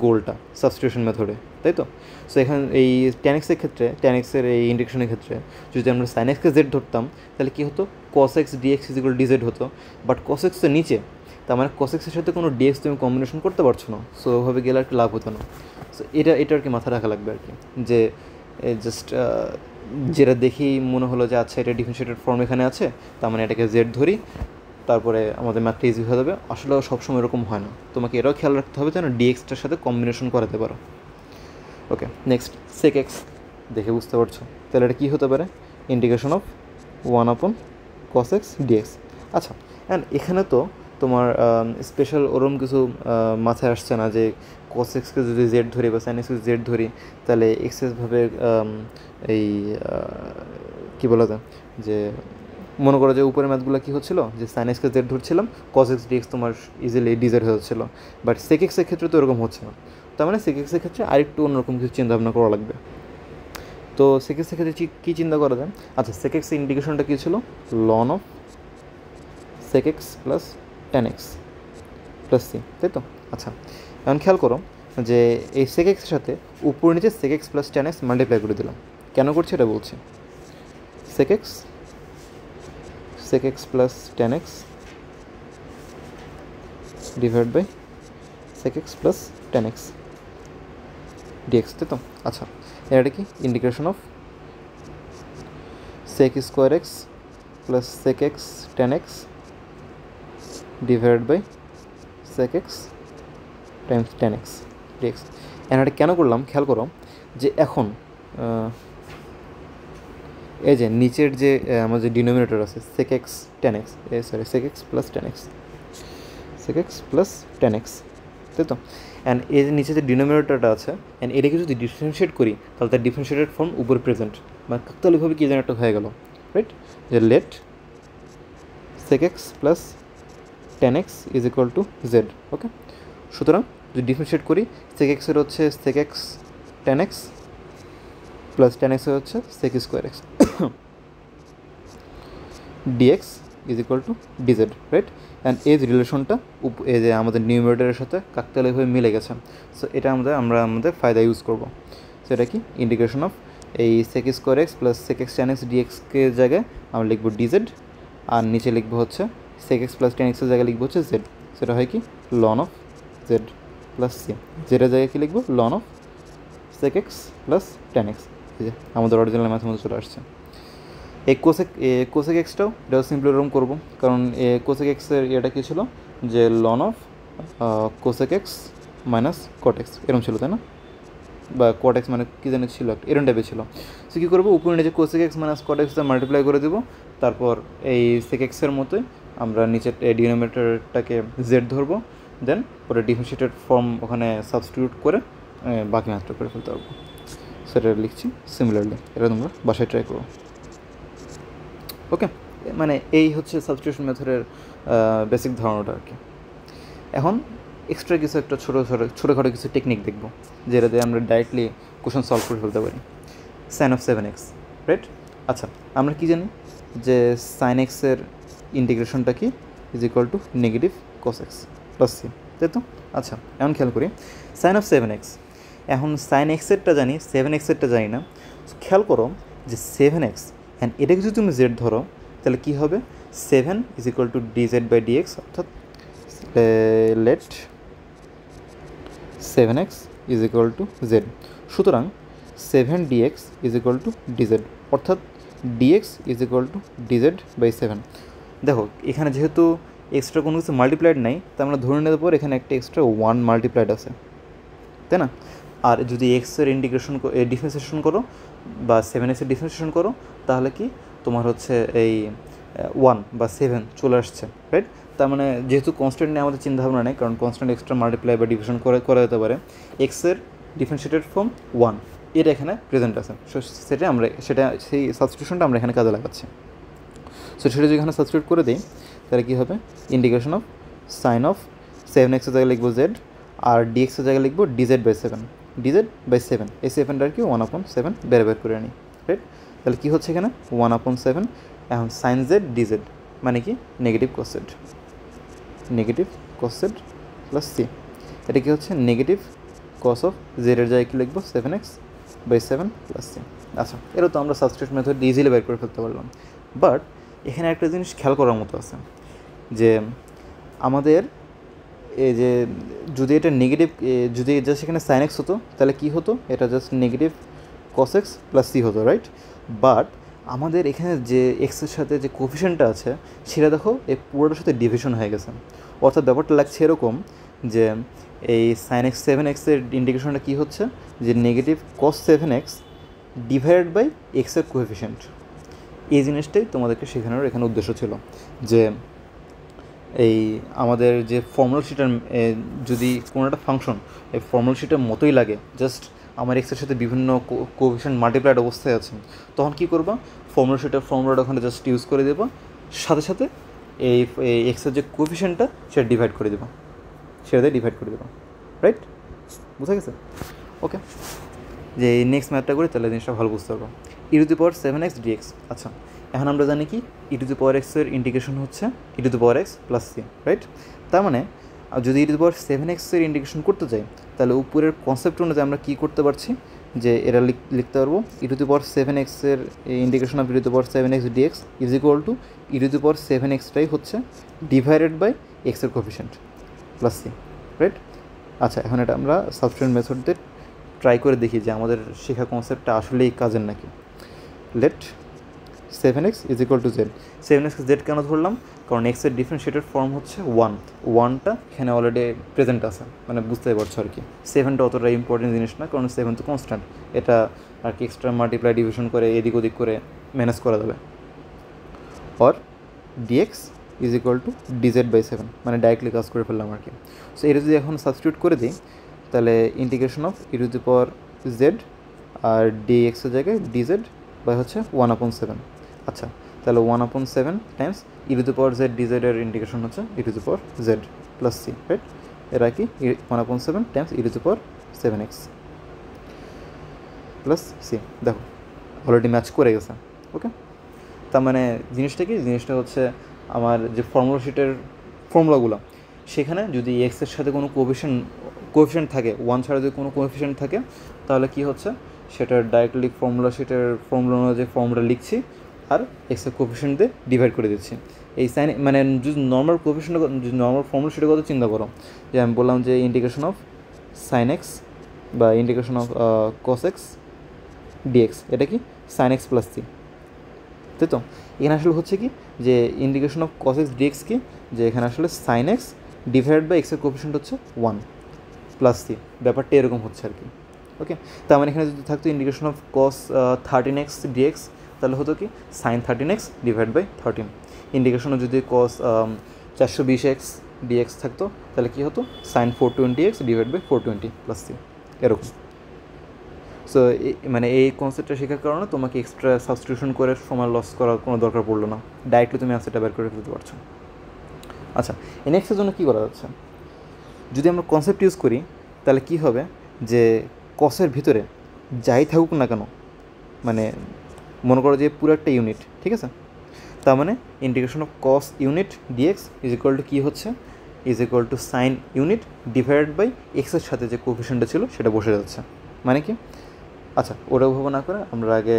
গোলটা সাবস্টিটিউশন মেথডে, তাই তো? সো এখানে এই tan x এর ক্ষেত্রে, tan x এর এই ইন্টিগ্রেশনের ক্ষেত্রে যদি আমরা sin x কে জেড ধরতাম, তাহলে কী হতো? cos x dx is equal DZ হতো, বাট cos x তো নিচে, তার মানে cos x এর সাথে কোনো dx তুমি কম্বিনেশন করতে পারছো না, সো ওভাবে গেলে আর কি লাভ হতো না। সো এটা আর কি মাথা রাখা লাগবে আর কি, যে জাস্ট যেটা দেখেই মনে হলো যে আচ্ছা এটা ডিফারেন্সিয়েটেড ফর্ম এখানে আছে, তার মানে এটাকে জেড ধরি, তারপরে আমাদের ম্যাথটা ইজি হয়ে যাবে। আসলে সবসময় এরকম হয় না, তোমাকে এটাও খেয়াল রাখতে হবে যেন ডিএক্সটার সাথে কম্বিনেশন করাতে পারো। ওকে, নেক্সট sec x, দেখে বুঝতে পারছো, তাহলে এটা কী হতে পারে? Integration of 1/cos x dx। আচ্ছা, অ্যান্ড এখানে তো তোমার স্পেশাল ওরম কিছু মাথায় আসছে না যে cos x কে যদি জেড ধরি বা sin x কে জেড ধরি, তাহলে এক্সেসভাবে এই কী বলা যায় যে মনে করো যে উপরের ম্যাথগুলো কী হচ্ছিলো যে sin x কে জেড ধরছিলাম, cos x dx তোমার ইজিলি ডিজেড হয়ে যাচ্ছিলো, বাট sec x এর ক্ষেত্রে তো এরকম হচ্ছে না। তার মানে sec x এর ক্ষেত্রে আরেকটু অন্যরকম কিছু চিন্তাভাবনা করা লাগবে। তো sec x এর ক্ষেত্রে কী চিন্তা করা যায়? আচ্ছা, sec x ইন্ডিকেশনটা কী ছিল? Ln of sec x plus tan x plus c, তাই তো? আচ্ছা, এখন খেয়াল করো যে এই sec x এর সাথে উপর নিচে sec x plus tan x multiply করে দিলাম। কেন করছি এটা বলছি। sec x plus tan x divided by sec x plus tan x dx, তাই তো? আচ্ছা, এটা কি integration of sec square x plus sec x tan x divided by sec x times tan x dx। এটা কেন করলাম খেয়াল করো, যে এখন এই যে নিচের যে আমার যে ডিনোমিনেটর আছে sec x tan x, sec x plus tan x, sec x plus tan x, তাই তো? অ্যান্ড এই যে নিচে যে ডিনোমিনেটরটা আছে, অ্যান্ড এটাকে যদি ডিফারেন্সিয়েট করি তাহলে তার ডিফারেন্সিয়েটেড ফর্ম উপরে প্রেজেন্ট, মানে কাকতালীয়ভাবে কী যেন একটা হয়ে গেল, রাইট? যে let sec x plus tan x is equal to z. Okay, সুতরাং যদি ডিফারেন্সিয়েট করি sec x এর হচ্ছে sec x tan x plus tan x এর হচ্ছে sec square x dx is equal to DZ, right? And এই যে রিলেশনটা এই যে আমাদের নিউমেরেটরের সাথে কাকতালীয়ভাবে মিলে গেছে, সো এটা আমরা আমাদের ফায়দা ইউজ করবো। সো এটা কি ইন্টিগ্রেশন অফ এই sec square x plus sec x tan x dxকে জায়গায় আমরা লিখবো ডিজেড, আর নিচে লিখবো হচ্ছে sec x plus tan x এর জায়গায় লিখবো হচ্ছে জেড। সেটা হয় কি ln of z plus c, যেটার জায়গায় কি লিখবো ln of sec x plus tan x। এই যে আমাদের অরিজিনাল ম্যাথের মধ্যে চলে আসছে। এই কোসেক এক্সটাও এটাও সিম্পলি এরকম করবো, কারণ কোসেক এক্সের এটা কী ছিল যে ln of cosec x minus cot x এরকম ছিল, তাই না? বা কট এক্স মানে কী জানি ছিল একটা এরকম টাইপের ছিল। সো কী করবো, উপরে নিচে কোসেক এক্স মাইনাস কট এক্সটা মাল্টিপ্লাই করে দেবো, তারপর এই সেক এক্সের মতোই আমরা নিচের ডিনোমিনেটরটাকে জেড ধরবো, দেন পরে ডিফারেন্সিয়েটেড ফর্ম ওখানে সাবস্টিটিউট করে বাকি ম্যাথটা করে ফেলতে পারবো। সেটা লিখছি সিমিলারলি, এটা তোমরা বাসায় ট্রাই করো। ওকে, মানে এই হচ্ছে সাবস্টিটিউশন মেথডের বেসিক ধারণাটা আর কি। এখন এক্সট্রা কিছু একটা ছোটোখাটো কিছু টেকনিক দেখবো, যেটা দিয়ে আমরা ডাইরেক্টলি কোশ্চেন সলভ করে ফেলতে পারি। Sine of 7x, right? আচ্ছা, আমরা কি জানি যে সাইন এক্সের ইন্টিগ্রেশনটা কি is equal to negative cos x plus c, তাই তো? আচ্ছা, এখন খেয়াল করি সাইন অফ 7x, এখন সাইন এক্সেরটা জানি, 7xেরটা জানি না। খেয়াল করো যে 7x অ্যান্ড এটাকে যদি তুমি জেড ধরো তাহলে কী হবে, 7 is equal to DZ by dx, অর্থাৎ let 7x is equal to z. সুতরাং 7 dx is equal to DZ, অর্থাৎ dx is equal to DZ by 7। দেখো এখানে যেহেতু এক্সট্রা কোনো কিছু মাল্টিপ্লাইড নাই, তা আমরা ধরে নেওয়ার পর এখানে একটা এক্সট্রা 1 মাল্টিপ্লাইড আছে, তাই না? আর যদি এক্সের ইন্টিগ্রেশন ডিফারেন্সিয়েশন করো বা 7x এর ডিফারেন্সিয়েশন করো তাহলে কি তোমার হচ্ছে এই 1 বা 7 চলে আসছে, রাইট? তার মানে যেহেতু কনস্ট্যান্ট নিয়ে আমাদের চিন্তাভাবনা নেই, কারণ কনস্ট্যান্ট এক্সট্রা মাল্টিপ্লাই বা ডিভিশন করা যেতে পারে, এক্সের ডিফারেন্সিয়েটেড ফর্ম 1 এটা এখানে প্রেজেন্ট আছে, সেই সাবস্টিটিউশনটা আমরা এখানে কাজে লাগাচ্ছি। সো সেটা যদি এখানে সাবস্টিটিউট করে দিই তাহলে কী হবে, integration of sine of 7x এর জায়গায় লিখবো জেড, আর dx এর জায়গায় লিখবো ডিজেড বাই 7, ডিজেড বাই 7, এই 7টা আর কি 1/7 বের করে আনি, রাইট? তাহলে কী হচ্ছে এখানে 1/7, এখন সাইন জেড ডিজেড মানে কি negative cos Z, negative cos z plus c. এটা কি হচ্ছে নেগেটিভ কস অফ জেডের জায়গায় কি লিখবো 7x বাই 7 প্লাস সি। আচ্ছা, এটা তো আমরা সাবস্টিটিউশন মেথড ইজিলি বের করে ফেলতে পারলাম। বাট এখানে একটা জিনিস খেয়াল করার মতো আছে, যে আমাদের এই যে যদি এটা নেগেটিভ, যদি জাস্ট এখানে সাইন এক্স হতো তাহলে কী হতো, এটা just negative cos x plus C হতো, রাইট? বাট আমাদের এখানে যে এক্সের সাথে যে কোফিশিয়েন্টটা আছে সেটা দেখো এই পুরোটার সাথে ডিভিশন হয়ে গেছে, অর্থাৎ ব্যাপারটা লাগছে এরকম যে এই সাইন এক্স 7xের ইন্টিগ্রেশনটা কী হচ্ছে, যে negative cos 7x divided by এক্সের কোএফিশিয়েন্ট। এই জিনিসটাই তোমাদেরকে শেখানোর এখানে উদ্দেশ্য ছিল, যে এই আমাদের যে ফর্মুলা শিটের যদি কোনো একটা ফাংশন এই ফর্মুলা শিটের মতোই লাগে, জাস্ট আমার এক্সের সাথে বিভিন্ন কোএফিশিয়েন্ট মাল্টিপ্লাইড অবস্থায় আছে, তখন কী করবা, ফর্মুলা শিটের ফর্মুলাটা ওখানে জাস্ট ইউজ করে দেবা, সাথে সাথে এই এক্সের যে কোএফিশিয়েন্টটা সেটা ডিভাইড করে দেবা, সেটাতে ডিভাইড করে দেবা, রাইট? বুঝা গেছে? ওকে, যে এই নেক্সট ম্যাথটা করি তাহলে জিনিসটা ভালো বুঝতে পারবো। e⁻7x dx। আচ্ছা, এখন আমরা জানি কি e⁻x এর ইন্টিগ্রেশন হচ্ছে e⁻x প্লাস সি, রাইট? তার মানে যদি e⁻7x এর ইন্টিগ্রেশন করতে চাই তাহলে উপরের কনসেপ্ট অনুযায়ী আমরা কী করতে পারছি, যে এরা লিখতে পারবো e⁴ এর integration of e⁴ dx is equal to e⁴টাই হচ্ছে ডিভাইডেড বাই এক্সের কোফিশিয়েন্ট প্লাস সি, রাইট? আচ্ছা, এখন এটা আমরা সাবস্টিটিউশন মেথড দিয়ে ট্রাই করে দেখি যে আমাদের শেখা কনসেপ্টটা আসলেই কাজের নাকি। Let 7x is equal to z. 7x z কেন ধরলাম? কারণ এক্সের ডিফারেন্সিয়েটেড ফর্ম হচ্ছে 1টা এখানে অলরেডি প্রেজেন্ট আছে, মানে বুঝতেই পারছো আর কি। 7টা অতটা ইম্পর্টেন্ট জিনিস না, কারণ 7 তো কনস্ট্যান্ট, এটা আর কি এক্সট্রা মাল্টিপ্লাই ডিভিশন করে এদিক ওদিক করে ম্যানেজ করা যাবে। Or d x is equal to DZ by 7, মানে ডাইরেক্টলি কাজ করে ফেললাম আর কি। সো এটা যদি এখন সাবস্টিটিউট করে দিই, তাহলে ইন্টিগ্রেশন অফ e⁴z আর ডিএক্সের জায়গায় ডিজেড বাই হচ্ছে 1/7। আচ্ছা, তাহলে 1/7 টাইমস e⁴z ডিজেডের ইন্টিগ্রেশন হচ্ছে e⁴z প্লাস সি, রাইট? এরা কি 1/7 টাইমস e⁴7x প্লাস সি। দেখো অলরেডি ম্যাচ করে গেছে, ওকে? তার মানে জিনিসটা কি? জিনিসটা হচ্ছে আমার যে ফর্মুলা শিটের ফর্মুলাগুলো, সেখানে যদি এক্সের সাথে কোনো কোএফিশিয়েন্ট থাকে, 1 ছাড়া যদি কোনো কোএফিশিয়েন্ট থাকে, তাহলে কি হচ্ছে সেটার ডাইরেক্টলি ফর্মুলা শিটের ফর্মুলা অনুযায়ী ফর্মুলা লিখছি আর এক্সের কোএফিশিয়েন্ট দিয়ে ডিভাইড করে দিচ্ছি। এই সাইন মানে যদি নর্মাল কোএফিশিয়েন্ট, যদি নর্মাল ফর্মুলা শিটের কথা চিন্তা করো, যে আমি বললাম যে ইন্টিগ্রেশন অফ সাইন এক্স বা integration of cos x d x, এটা কি সাইন এক্স প্লাস সি, তাই তো? এখানে আসলে হচ্ছে কি যে integration of cos x d x কি, যে এখানে আসলে সাইন এক্স ডিভাইড বাই এক্সের কোএফিশিয়েন্ট হচ্ছে 1 প্লাস সি, ব্যাপারটা এরকম হচ্ছে আর কি, ওকে? তার মানে এখানে যদি থাকতো integration of cos 13x dx, তাহলে হতো কি সাইন 13x ডিভাইড বাই 13। ইন্টিগ্রেশনে যদি কস 420x ডিএক্স থাকতো, তাহলে কী হতো sine 420x divide by 420 plus c, এরকম। সো মানে এই কনসেপ্টটা শেখার কারণে তোমাকে এক্সট্রা সাবস্টিটিউশন করে সময় লস করার কোনো দরকার পড়লো না, ডাইরেক্টলি তুমি অ্যান্সারটা বের করে ফেলতে পারছো। আচ্ছা, এনএক্সের জন্য কী করা যাচ্ছে? যদি আমরা কনসেপ্ট ইউজ করি, তাহলে কী হবে যে কসের ভিতরে যাই থাকুক না কেন, মানে মনে করো যে পুরো একটা ইউনিট, ঠিক আছে? তার মানে integration of cos unit dx is equal to কী হচ্ছে, is equal to sine unit divided by এক্সের সাথে যে কোএফিশিয়েন্টটা ছিল সেটা বসে যাচ্ছে, মানে কি? আচ্ছা, ওটা ভাবো না করে আমরা আগে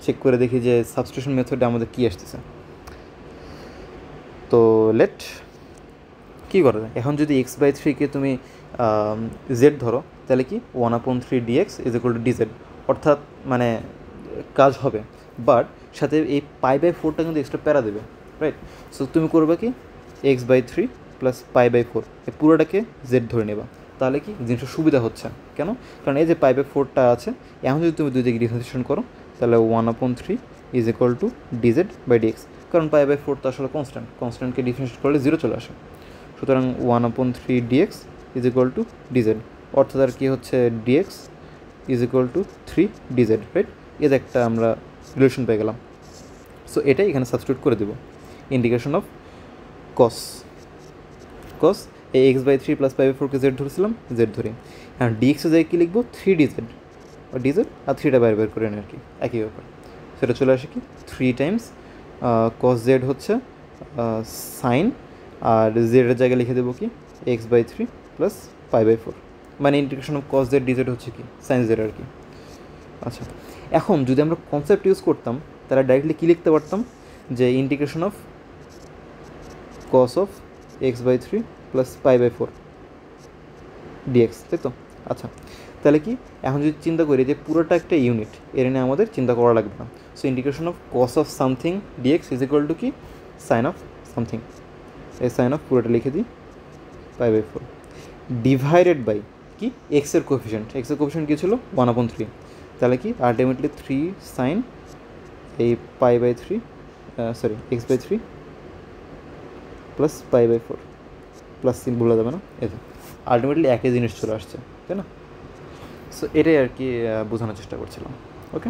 চেক করে দেখি যে সাবস্টিটিউশন মেথডে আমাদের কী আসতেছে। তো লেট কী করা যায়, এখন যদি x/3কে তুমি জেড ধরো, তাহলে কি 1/3 d x is equal to DZ, অর্থাৎ মানে কাজ হবে, বাট সাথে এই π/4টা কিন্তু এক্সট্রা প্যারা দেবে, রাইট? সো তুমি করবে কি x/3 প্লাস π/4, এই পুরোটাকে জেড ধরে নেবা, তাহলে কি জিনিসটা সুবিধা হচ্ছে। কেন? কারণ এই যে π/4টা আছে, এখন যদি তুমি দুই দিকে ডিফারেন্সিয়েশন করো, তাহলে 1/3 is equal to DZ by d x, কারণ π/4 তো আসলে কনস্ট্যান্টকে ডিফারেন্সিয়েট করলে 0 চলে আসে। সুতরাং 1/3 d x is equal to DZ, অর্থাৎ আর কি হচ্ছে d x is equal to 3 d z, right? এর একটা আমরা রিলেশন পেয়ে গেলাম। সো এটাই এখানে সাবস্টিটিউট করে দেবো, ইন্টিগ্রেশন অফ কস এই x/3 প্লাস π/4কে জেড ধরেছিলাম, জেড ধরি, হ্যাঁ ডিএক্সে যাই কী লিখবো 3 ডিজেড আর 3টা বাইরে বের করে নেই আর কি, একই ব্যাপার। সেটা চলে আসে কি 3 টাইমস কস জেড হচ্ছে সাইন, আর জেডের জায়গায় লিখে দেবো কি x/3 প্লাস π/4, মানে integration of cos Z DZ হচ্ছে কি সাইন জেড আর কি। আচ্ছা, এখন যদি আমরা কনসেপ্ট ইউজ করতাম, তাহলে ডাইরেক্টলি কী লিখতে পারতাম যে integration of cos of x/3 plus π/4 dx, তাই তো? আচ্ছা, তাহলে কি এখন যদি চিন্তা করি যে পুরোটা একটা ইউনিট, এর নিয়ে আমাদের চিন্তা করা লাগবে না। So integration of cos of something dx is equal to কি সাইন অফ সামথিং, এই সাইন অফ পুরোটা লিখে দিই π/4 ডিভাইডেড বাই কি এক্সের কোএফিশিয়েন্ট কী ছিল 1/3, তাহলে কি আলটিমেটলি 3 সাইন এই π/3 x/3 প্লাস π/4 প্লাস সিম ভুলে যাবে না, এটা আলটিমেটলি একই জিনিস চলে আসছে, তাই না? সো এটাই আর কি বোঝানোর চেষ্টা করছিলাম, ওকে?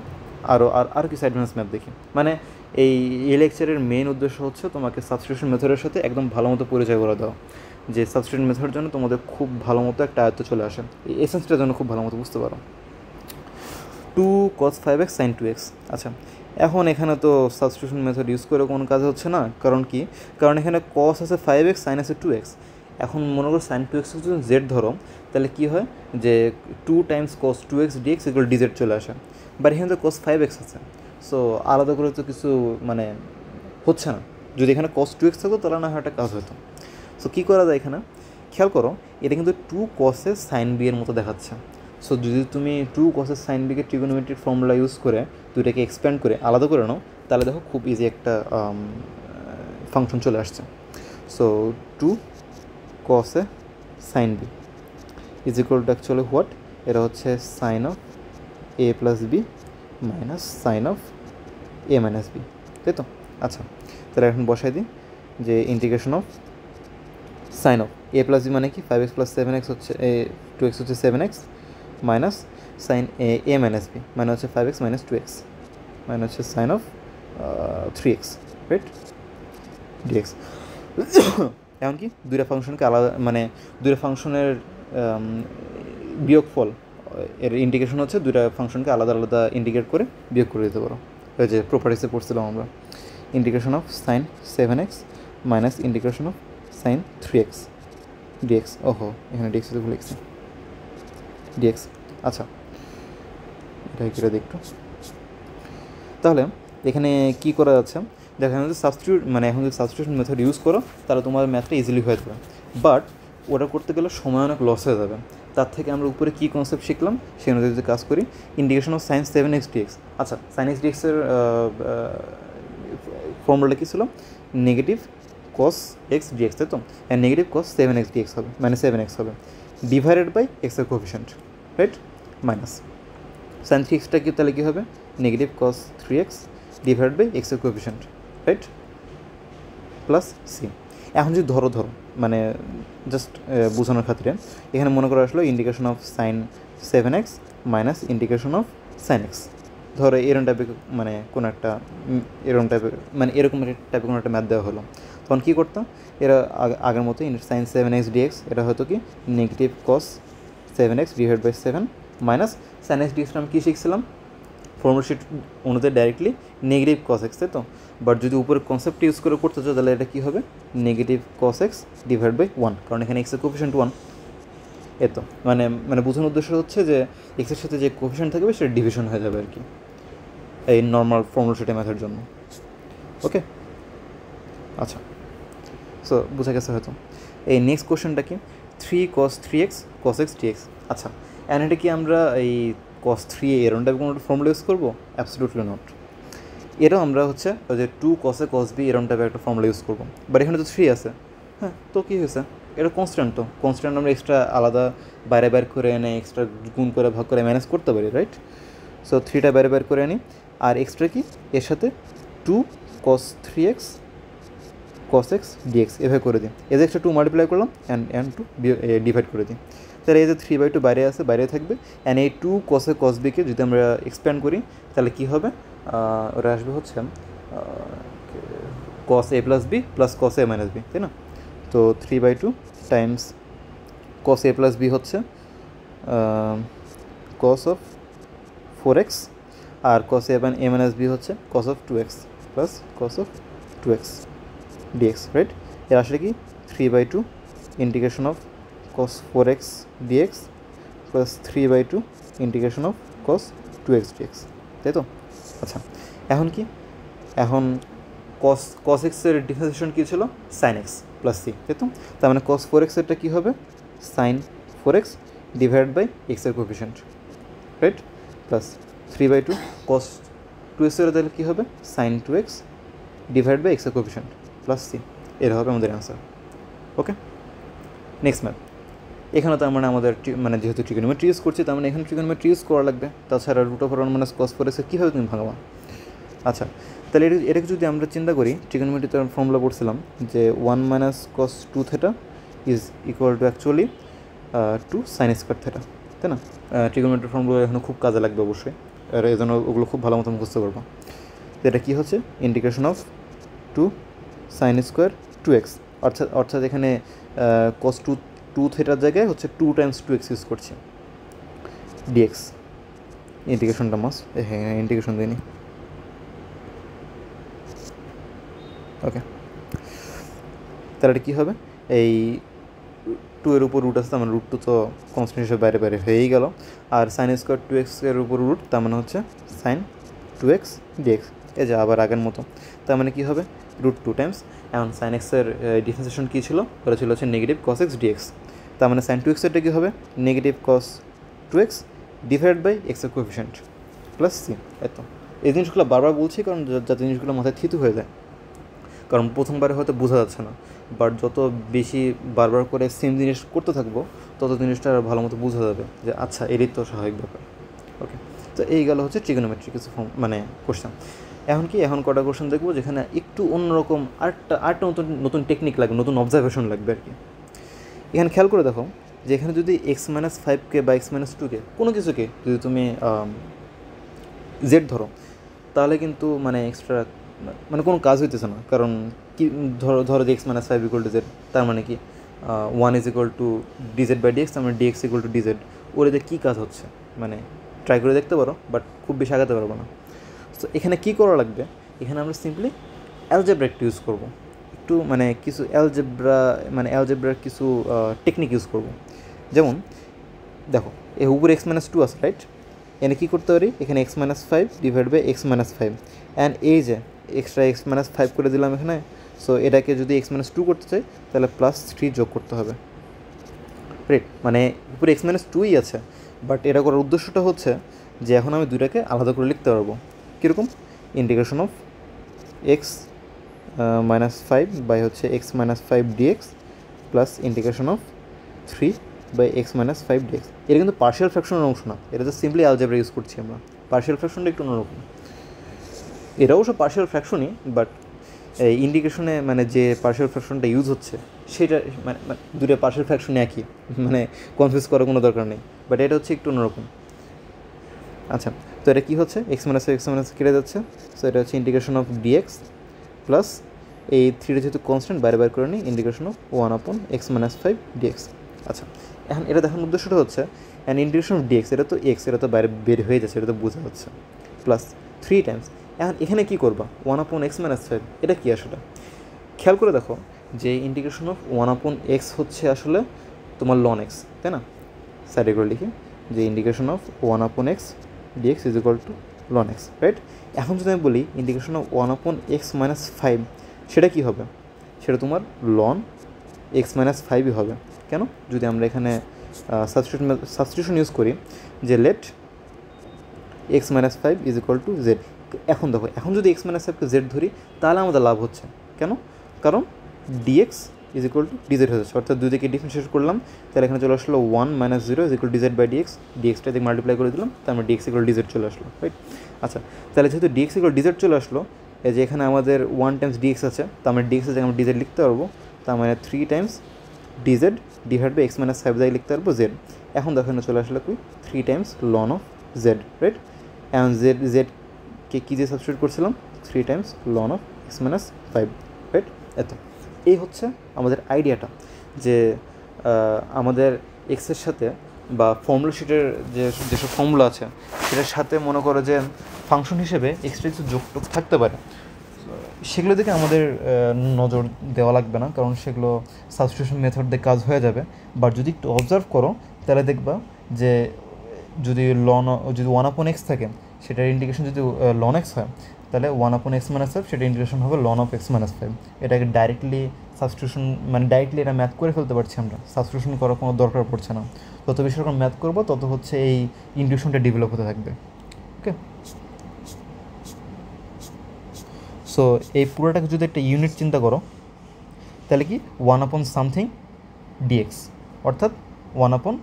আরও কিছু অ্যাডভান্স ম্যাথ দেখি, মানে এই লেকচারের মেইন উদ্দেশ্য হচ্ছে তোমাকে সাবস্টিটিউশন মেথডের সাথে একদম ভালো মতো পরিচয় করে দেওয়া, যে সাবস্টিটিউশন মেথডের জন্য তোমাদের খুব ভালো মতো একটা আয়ত্ত চলে আসে, এই এসেন্সটার জন্য খুব ভালো মতো বুঝতে পারো। 2 cos 5x sin 2x। আচ্ছা, এখন এখানে তো সাবস্টিটিউশন মেথড ইউজ করে কোনো কাজ হচ্ছে না, কারণ কি? কারণ এখানে cos আছে 5x, sin আছে 2x, এখন মনে করো সাইন 2x যদি জেড ধরো, তাহলে কী হয় যে 2 Times cos 2x dx equal DZ চলে আসে, বাট এখানে তো cos 5x আছে। সো আলাদা করে তো কিছু মানে হচ্ছে না। যদি এখানে cos 2x থাকতো তাহলে না হয় একটা কাজ হতো। সো কী করা যায় এখানে, খেয়াল করো এটা কিন্তু 2 cos সাইন বি এর মতো দেখাচ্ছে। সো যদি তুমি 2 cos সাইন বিকে ট্রিগোনোমেট্রিক ফর্মুলা ইউজ করে দুইটাকে এক্সপ্যান্ড করে আলাদা করে নাও, তাহলে দেখো খুব ইজি একটা ফাংশন চলে আসছে। So 2 cos sine b is equal to actually what, এটা হচ্ছে sine of a plus b minus sine of a minus b, তাই তো? আচ্ছা, তাহলে এখন বসাই দিই যে integration of sine of a plus b মানে কি 5x প্লাস 7x হচ্ছে 2x হচ্ছে 7x minus sine a minus b মানে হচ্ছে 5x মাইনাস 2x মানে হচ্ছে sine of 3x, right, dx. এমনকি দুইটা ফাংশনকে আলাদা মানে দুইটা ফাংশনের বিয়োগফল এর ইন্টিগ্রেশন হচ্ছে দুইটা ফাংশনকে আলাদা আলাদা ইন্টিগ্রেট করে বিয়োগ করে দিতে পারো। ওই যে প্রপার্টিসে পড়ছিলাম আমরা, integration of sine 7x minus integration of sine 3x dx. ওহো, এখানে ডিএক্স তো ভুলে গেছি, ডিএক্স। আচ্ছা, এটা কেটে দিই একটু। তাহলে এখানে কী করা যাচ্ছে দেখো, যদি সাবস্টিটিউট মানে এখন যদি সাবস্টিটিউশন মেথড ইউজ করো তাহলে তোমার ম্যাথটা ইজিলি হয়ে যাবে, বাট ওটা করতে গেলে সময় অনেক লস হয়ে যাবে। তার থেকে আমরা উপরে কী কনসেপ্ট শিখলাম সেই অনুযায়ী যদি কাজ করি, integration of sine 7x dx। আচ্ছা, সাইন x dx এর ফর্মুলাটা কী ছিল, নেগেটিভ cos x dx, তাই তো? আর নেগেটিভ cos 7x dx হবে মানে 7x হবে ডিভাইডেড বাই এক্স এর কোফিশিয়েন্ট, রাইট, মাইনাস সাইন 3xটা কি তাহলে কী হবে, negative cos 3x divide by x এর কোফিশিয়েন্ট, রাইট, প্লাস সি। এখন যদি ধরো মানে জাস্ট বোঝানোর খাতিরে এখানে মনে করে আসলো integration of sine 7x minus integration of sine x, ধরো এরকম টাইপের মানে কোনো একটা এরকম টাইপের মানে এরকম টাইপের কোনো একটা ম্যাথ দেওয়া হলো, তখন কী করতাম, এরা আগের মতো সাইন 7x dx এটা হয়তো কি negative cos 7x divide by 7 minus sine x dx আমি কী শিখছিলাম, ফর্মুলা শিট অনুযায়ী ডাইরেক্টলি নেগেটিভ cos x, তাই তো? বাট যদি উপরে কনসেপ্ট ইউজ করে করতে চাও তাহলে এটা কী হবে, negative cos x divide by 1, কারণ এখানে এক্সের কোফিশিয়েন্ট 1। এতো মানে বোঝানোর উদ্দেশ্য হচ্ছে যে এক্সের সাথে যে কোফিশিয়েন্ট থাকবে সেটা ডিভিশন হয়ে যাবে আর কি, এই নর্মাল ফর্মুলা শিটে ম্যাথের জন্য। ওকে, আচ্ছা, সো বোঝা গেছে হয়তো। এই নেক্সট কোশ্চেনটা কি, 3 cos 3x cos x dx। আচ্ছা, অ্যান্ড এটা কি আমরা এই cos 3 এরকম টাইপের কোনো ফর্মুলা ইউজ করবো? Absolutely not. এটাও আমরা হচ্ছে ওই যে 2 cos a cos b এরকম টাইপের একটা ফর্মুলা ইউজ করবো, বাট এখানে তো 3 আছে। হ্যাঁ, তো কী হয়েছে, এটা কনস্ট্যান্ট, তো কনস্ট্যান্ট আমরা এক্সট্রা আলাদা বাইরে বাইর করে এনে এক্সট্রা গুণ করে ভাগ করে ম্যানেজ করতে পারি, রাইট? সো 3টা বাইরে বাইর করে আনি, আর এক্সট্রা কি এর সাথে 2 cos 3x cos x dx এভাবে করে দিই, এদের এক্সট্রা 2 মাল্টিপ্লাই করলাম অ্যান্ড 2 ডিভাইড করে দিই, তাহলে এই যে 3/2 বাইরে আছে, বাইরে থাকবে। অ্যান্ড এই 2 cos a cos b কে যদি আমরা এক্সপ্যান্ড করি তাহলে কী হবে, ওটা আসবে হচ্ছে cos a প্লাস বি প্লাস cos a মাইনাস বি, তাই না? তো 3/2 times cos a plus b হচ্ছে cos অফ 4x, আর cos a মাইনাস বি হচ্ছে cos of 2x plus cos of 2x dx, right? এর আসলে কি 3/2 integration of cos 4x dx plus 3/2 integration of cos 2x dx, তাই তো? আচ্ছা, এখন কি, এখন cos x এর ডিফারেন্সিয়েশন কী ছিল, sin x প্লাস সি, তাই তো? তার মানে cos 4x এরটা কী হবে, sin 4x divide by x এর coefficient, right, plus 3/2 cos 2x এর তাহলে কী হবে, sin 2x divide by x এর কোফিশিয়েন্ট প্লাস সি, এর হবে আমাদের অ্যান্সার। ওকে, নেক্সট ম্যাথ। এখানে তার মানে আমাদের মানে যেহেতু ট্রিগোনোমেট্রি ইউজ করছি তার মানে এখানে ট্রিগোনোমেট্রি ইউজ করা লাগবে, তাছাড়া root over 1 minus cos 4x কীভাবে তুমি ভাঙবা? আচ্ছা, তাহলে এটাকে যদি আমরা চিন্তা করি, ট্রিগোনোমেট্রিতে ফর্মুলা পড়ছিলাম যে 1 minus cos 2 theta is equal to actually 2 sin square theta, তাই না? ট্রিগোনোমেট্রির ফর্মুলা এখন খুব কাজে লাগবে অবশ্যই, আর এই জন্য ওগুলো খুব ভালো মতো মুখস্থ করবো। তো এটা কী হচ্ছে, integration of 2 sin square 2x, অর্থাৎ এখানে cos 2 থিটার জায়গায় হচ্ছে 2 টাইমস 2x ইউজ করছি dx। ইন্টিগ্রেশনটা হ্যাঁ ইন্টিগ্রেশন দিইনি, ওকে। তাহলে এটা কী হবে, এই 2 এর উপর রুট আছে, তার মানে রুট 2 তো কনস্ট্যান্ট হিসেবে বাইরে বাইরে হয়েই গেল। আর সাইন স্কোয়ার 2x এর উপর রুট, তার মানে হচ্ছে সাইন 2x dx। এই যে আবার আগের মতো, তার মানে কী হবে রুট 2 টাইমস। এখন সাইন এক্সের ডিফারেন্সিয়েশন কী ছিল, ওটা ছিল হচ্ছে নেগেটিভ cos x dx। তার মানে সাইন 2x এরটা কী হবে negative cos 2x divided by এক্সের কোএফিসিয়েন্ট প্লাস সি। এত এই জিনিসগুলো বারবার বলছি কারণ যাতে জিনিসগুলো মাথায় থিতু হয়ে যায়, কারণ প্রথমবারে হয়তো বোঝা যাচ্ছে না, বাট যত বেশি বারবার করে সেম জিনিস করতে থাকবো তত জিনিসটা ভালো মতো বোঝা যাবে যে আচ্ছা এরই তো স্বাভাবিক ব্যাপার। ওকে, তো এই গেল হচ্ছে ট্রিগোনোমেট্রি কিছু ফর্ম মানে কোশ্চেন। এখন কটা কোশ্চেন দেখবো যেখানে একটু অন্যরকম আরেকটা নতুন নতুন টেকনিক লাগবে, নতুন অবজারভেশন লাগবে আর কি। এখানে খেয়াল করে দেখো যে এখানে যদি x-5কে বা x-2কে কোনো কিছুকে যদি তুমি জেড ধরো, তাহলে কিন্তু মানে এক্সট্রা মানে কোনো কাজ হইতেছে না। কারণ কি ধরো যে x-5 = z, তার মানে কি 1 = dz/dx, তার মানে dx = dz। ওর এতে কী কাজ হচ্ছে মানে ট্রাই করে দেখতে পারো, বাট খুব বেশি আগাতে পারবো না। তো এখানে কী করা লাগবে, এখানে আমরা সিম্পলি অ্যালজেব্রা একটু ইউজ করবো, একটু মানে কিছু অ্যালজেব্রার কিছু টেকনিক ইউজ করবো। যেমন দেখো এর উপরে x-2 আছে, রাইট? এখানে কী করতে পারি, এখানে x-5 divide by x-5, and এই যে এক্সট্রা x-5 করে দিলাম এখানে। সো এটাকে যদি x-2 করতে চাই তাহলে +3 যোগ করতে হবে, রাইট? মানে উপরে x-2ই আছে, বাট এটা করার উদ্দেশ্যটা হচ্ছে যে এখন আমি দুইটাকে আলাদা করে লিখতে পারবো। কীরকম, ইন্টিগ্রেশন অফ x-5 বাই হচ্ছে x-5 dx plus integration of 3 by x-5 dx। এটা কিন্তু পার্শিয়াল ফ্র্যাকশনের অংশ না, এটা তো সিম্পলি অ্যালজেব্রা ইউজ করছি আমরা। পার্শিয়াল ফ্র্যাকশনটা একটু অন্যরকম, এটা অবশ্য পার্শিয়াল ফ্র্যাকশনই, বাট এই ইন্টিগ্রেশনে মানে যে পার্শিয়াল ফ্র্যাকশনটা ইউজ হচ্ছে সেটা মানে দুটো পার্শিয়াল ফ্র্যাকশন একই, মানে কনফিউজ করার কোনো দরকার নেই, বাট এটা হচ্ছে একটু অন্যরকম। আচ্ছা, তো এটা কী হচ্ছে, x-5 কেটে যাচ্ছে। সো এটা হচ্ছে ইন্টিগ্রেশন অফ dx প্লাস এই 3টা যেহেতু কনস্ট্যান্ট বাইরে করে নিই, ইন্টিগ্রেশন অফ 1/x-5 dx। আচ্ছা, এখন এটা দেখানোর উদ্দেশ্যটা হচ্ছে অ্যান্ড ইন্টিগ্রেশন অফ dx, এটা তো x, এটা তো বাইরে বের হয়ে যাচ্ছে, এটা তো বোঝা যাচ্ছে, প্লাস 3 টাইমস। এখন এখানে কী করবা 1/x-5, এটা কী আসলে খেয়াল করে দেখো যে ইন্টিগ্রেশন অফ 1/x হচ্ছে আসলে তোমার ln x, তাই না? সাইডে করে লিখি যে integration of 1/x dx = ln x, right? এখন যদি আমি বলি ইন্টিগ্রেশন অফ 1/x-5, সেটা কী হবে, সেটা তোমার ln x-5ই হবে। কেন, যদি আমরা এখানে সাবস্টিটিউশন ইউজ করি যে লেট x-5 = z। এখন দেখো, এখন যদি x-5কে z ধরি তাহলে আমাদের লাভ হচ্ছে। কেন, কারণ dx = dz হয়ে যাচ্ছে, অর্থাৎ দুই দিকে ডিফারেন্সিয়েট করলাম, তাহলে এখানে চলে আসলো 1 - 0 = dz/dx, dxটা দিয়ে মাল্টিপ্লাই করে দিলাম, তার মানে dx = dz চলে আসলো, রাইট? আচ্ছা, তাহলে যেহেতু dx = dz চলে আসলো, এই যে এখানে আমাদের 1 টাইমস dx আছে, তার মানে dx এর জায়গায় আমরা dz লিখতে পারবো, তার মানে 3 Times dz divide by x-5 জায়গায় লিখতে পারবো z। এখন দেখো এখানে চলে আসলো কি 3 Times ln of z, right? এখন জেডকে কী দিয়ে সাবস্টিটিউট করছিলাম, 3 Times ln of x-5, right? এত এই হচ্ছে আমাদের আইডিয়াটা যে আমাদের এক্সের সাথে বা ফর্মুলা শিটের যেসব ফর্মুলা আছে সেটার সাথে মনে করো যে ফাংশন হিসেবে এক্সট্রা কিছু যোগটোগ থাকতে পারে, সেগুলো দিকে আমাদের নজর দেওয়া লাগবে না, কারণ সেগুলো সাবস্টিটিউশন মেথড দিয়ে কাজ হয়ে যাবে। বাট যদি একটু অবজার্ভ করো তাহলে দেখবা যে যদি 1/x থাকে, সেটার ইন্টিগ্রেশন যদি ln x হয়, তাহলে 1/x-5 সেটা ইন্টিগ্রেশন হবে ln of x-5। এটাকে ডাইরেক্টলি সাবস্টিটিউশন মানে ডাইরেক্টলি এটা ম্যাথ করে ফেলতে পারছি আমরা, সাবস্টিটিউশন করার কোনো দরকার পড়ছে না। যত বেশি রকম ম্যাথ করবো তত হচ্ছে এই ইন্টিগ্রেশনটা ডেভেলপ হতে থাকবে। ওকে, সো এই পুরোটাকে যদি একটা ইউনিট চিন্তা করো তাহলে কি 1/something dx, অর্থাৎ 1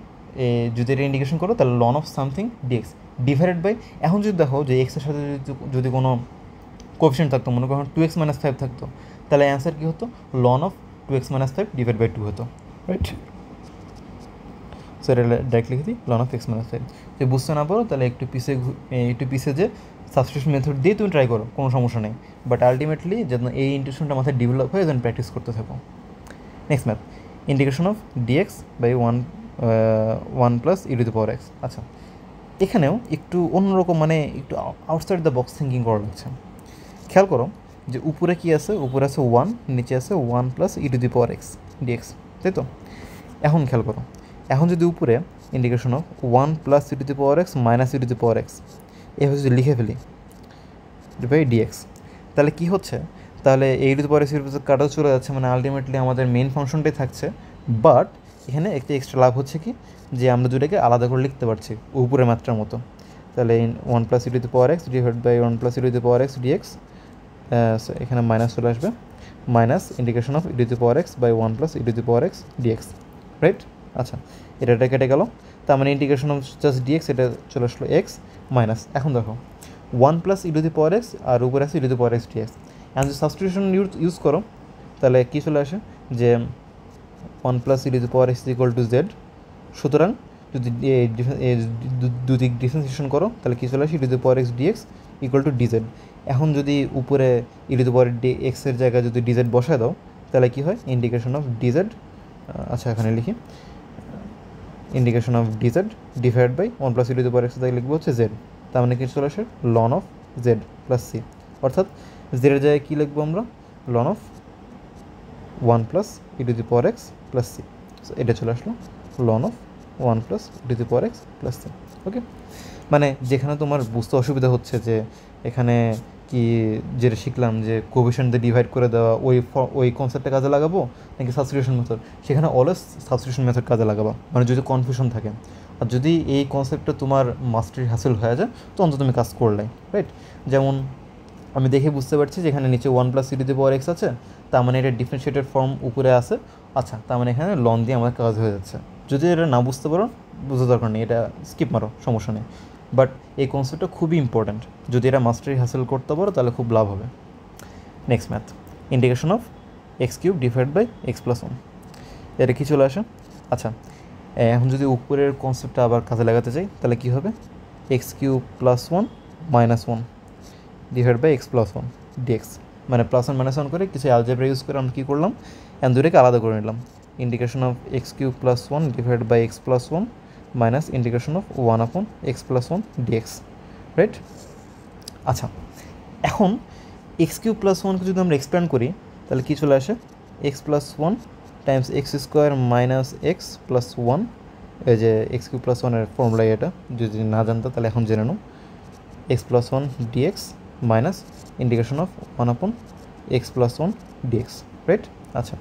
যদি এটা ইন্টিগ্রেশন করো তাহলে ln of something dx divided by, এখন যদি দেখো যে এক্সের সাথে যদি কোনো কোএফিসিয়েন্ট থাকতো, মনে করো 2x-5 থাকতো, তাহলে অ্যান্সার কী হতো, ln of 2x-5 divide by 2 হতো, রাইট? সো এটা ডাইরেক্ট লিখে দিই ln of x-5। যদি বুঝতে না পারো তাহলে একটু পিছিয়ে যে সাবস্টিটিউশন মেথড দিয়ে তুমি ট্রাই করো, কোনো সমস্যা নেই, বাট আলটিমেটলি যেন এই ইন্টিগ্রেশনটা মাথায় ডেভেলপ হয়ে যেন প্র্যাকটিস করতে থাকো। Next math, integration of dx by 1 + e⁻x। আচ্ছা, এখানেও একটু অন্যরকম মানে একটু আউটসাইড দ্য বক্স থিঙ্কিং করা লাগছে। খেয়াল করো যে উপরে কী আছে, উপরে আছে 1, নিচে আছে 1 + e⁻x dx, তাই তো? এখন খেয়াল করো, এখন যদি উপরে integration of 1 plus e to the power x minus E to the power x এভাবে যদি লিখে ফেলি বাই ডিএক্স, তাহলে কী হচ্ছে, তাহলে এই টু দি পাওয়ার এক্স কাটাও চলে যাচ্ছে, মানে আলটিমেটলি আমাদের মেইন ফাংশনটাই থাকছে। বাট এখানে একটা এক্সট্রা লাভ হচ্ছে কি, যে আমরা দুটাকে আলাদা করে লিখতে পারছি উপরে মাত্রার মতো। তাহলে 1 plus e to the power x divide by 1 plus e to the power x dx, এখানে মাইনাস চলে আসবে, minus integration of e to the power x by 1 plus e to the power x dx, right? আচ্ছা, এটা কেটে গেল, তার মানে ইন্টিগ্রেশন অফ জাস্ট ডিএক্স, এটা চলে আসলো এক্স মাইনাস। এখন দেখো 1 plus e to the power x আর উপরে আছে e to the power x dx, এখন যদি সাবস্টিটিউশন ইউজ করো তাহলে কী চলে আসে, যে 1 plus e to the power x equal to z. সুতরাং যদি দুদিক ডিফারেন্সিয়েশন করো তাহলে কী চলে আসে, e to the power x dx equal to dz. এখন যদি উপরে ই টু দি পাওয়ার এক্সের জায়গায় যদি ডিজেড বসায় দাও তাহলে কী হয়, ইন্টিগ্রেশন অফ ডিজেড, আচ্ছা এখানে লিখি integration of DZ divide by 1 plus e to the power x তাই লিখবো হচ্ছে জেড। তার মানে কি চলে আসে, ln of z plus c, অর্থাৎ জেডের জায়গায় কী লিখবো আমরা, loan of 1 plus e to the power x plus C. So এটা চলে আসলো loan of 1 plus e to the power x plus c. ওকে, মানে যেখানে তোমার বুঝতে অসুবিধা হচ্ছে যে এখানে কি যেটা শিখলাম যে কোএফিশিয়েন্ট দিয়ে ডিভাইড করে দেওয়া, ওই কনসেপ্টটা কাজে লাগাবো নাকি সাবস্টিটিউশন মেথড, সেখানে অলওয়েজ সাবস্টিটিউশন মেথড কাজে লাগাবা, মানে যদি কনফিউশন থাকে। আর যদি এই কনসেপ্টটা তোমার মাস্টারি হাসিল হয়ে যায় তো অন্তত তুমি কাজ করলে, রাইট? যেমন আমি দেখে বুঝতে পারছি যে এখানে নিচে 1 plus e to the power x আছে, তার মানে এটা ডিফারেন্সিয়েটেড ফর্ম উপরে আছে। আচ্ছা, তার মানে এখানে লন দিয়ে আমার কাজ হয়ে যাচ্ছে। যদি এটা না বুঝতে পারো, বুঝতে দরকার নেই, এটা স্কিপ মারো, সমস্যা নেই। বাট এই কনসেপ্টটা খুবই ইম্পর্ট্যান্ট, যদি এটা মাস্টারি হাসিল করতে পারো তাহলে খুব লাভ হবে। Next math, integration of x cube divide by x plus 1, এটা কি চলে আসে? আচ্ছা, এখন যদি উপরের কনসেপ্টটা আবার কাজে লাগাতে চাই তাহলে কী হবে, x cube plus 1 minus 1 divide by x plus 1 dx, মানে প্লাস 1 মাইনাস 1 করে কিছু অ্যালজেব্রা ইউজ করে আমরা কী করলাম, এখন দুটোকে আলাদা করে নিলাম। Integration of x cube plus 1 divide by x plus 1 minus integration of 1 upon x plus 1 dx, right? আচ্ছা, এখন এক্স কিউব প্লাস 1কে যদি আমরা এক্সপ্যান্ড করি তাহলে কী চলে আসে, x plus 1 times x square minus x plus 1, এই যে এক্স কিউব প্লাস 1-এর ফর্মুলা এটা, যদি না জানতো তাহলে এখন জেনে নাও, x plus 1 dx minus integration of 1 upon x plus 1 dx, right? আচ্ছা,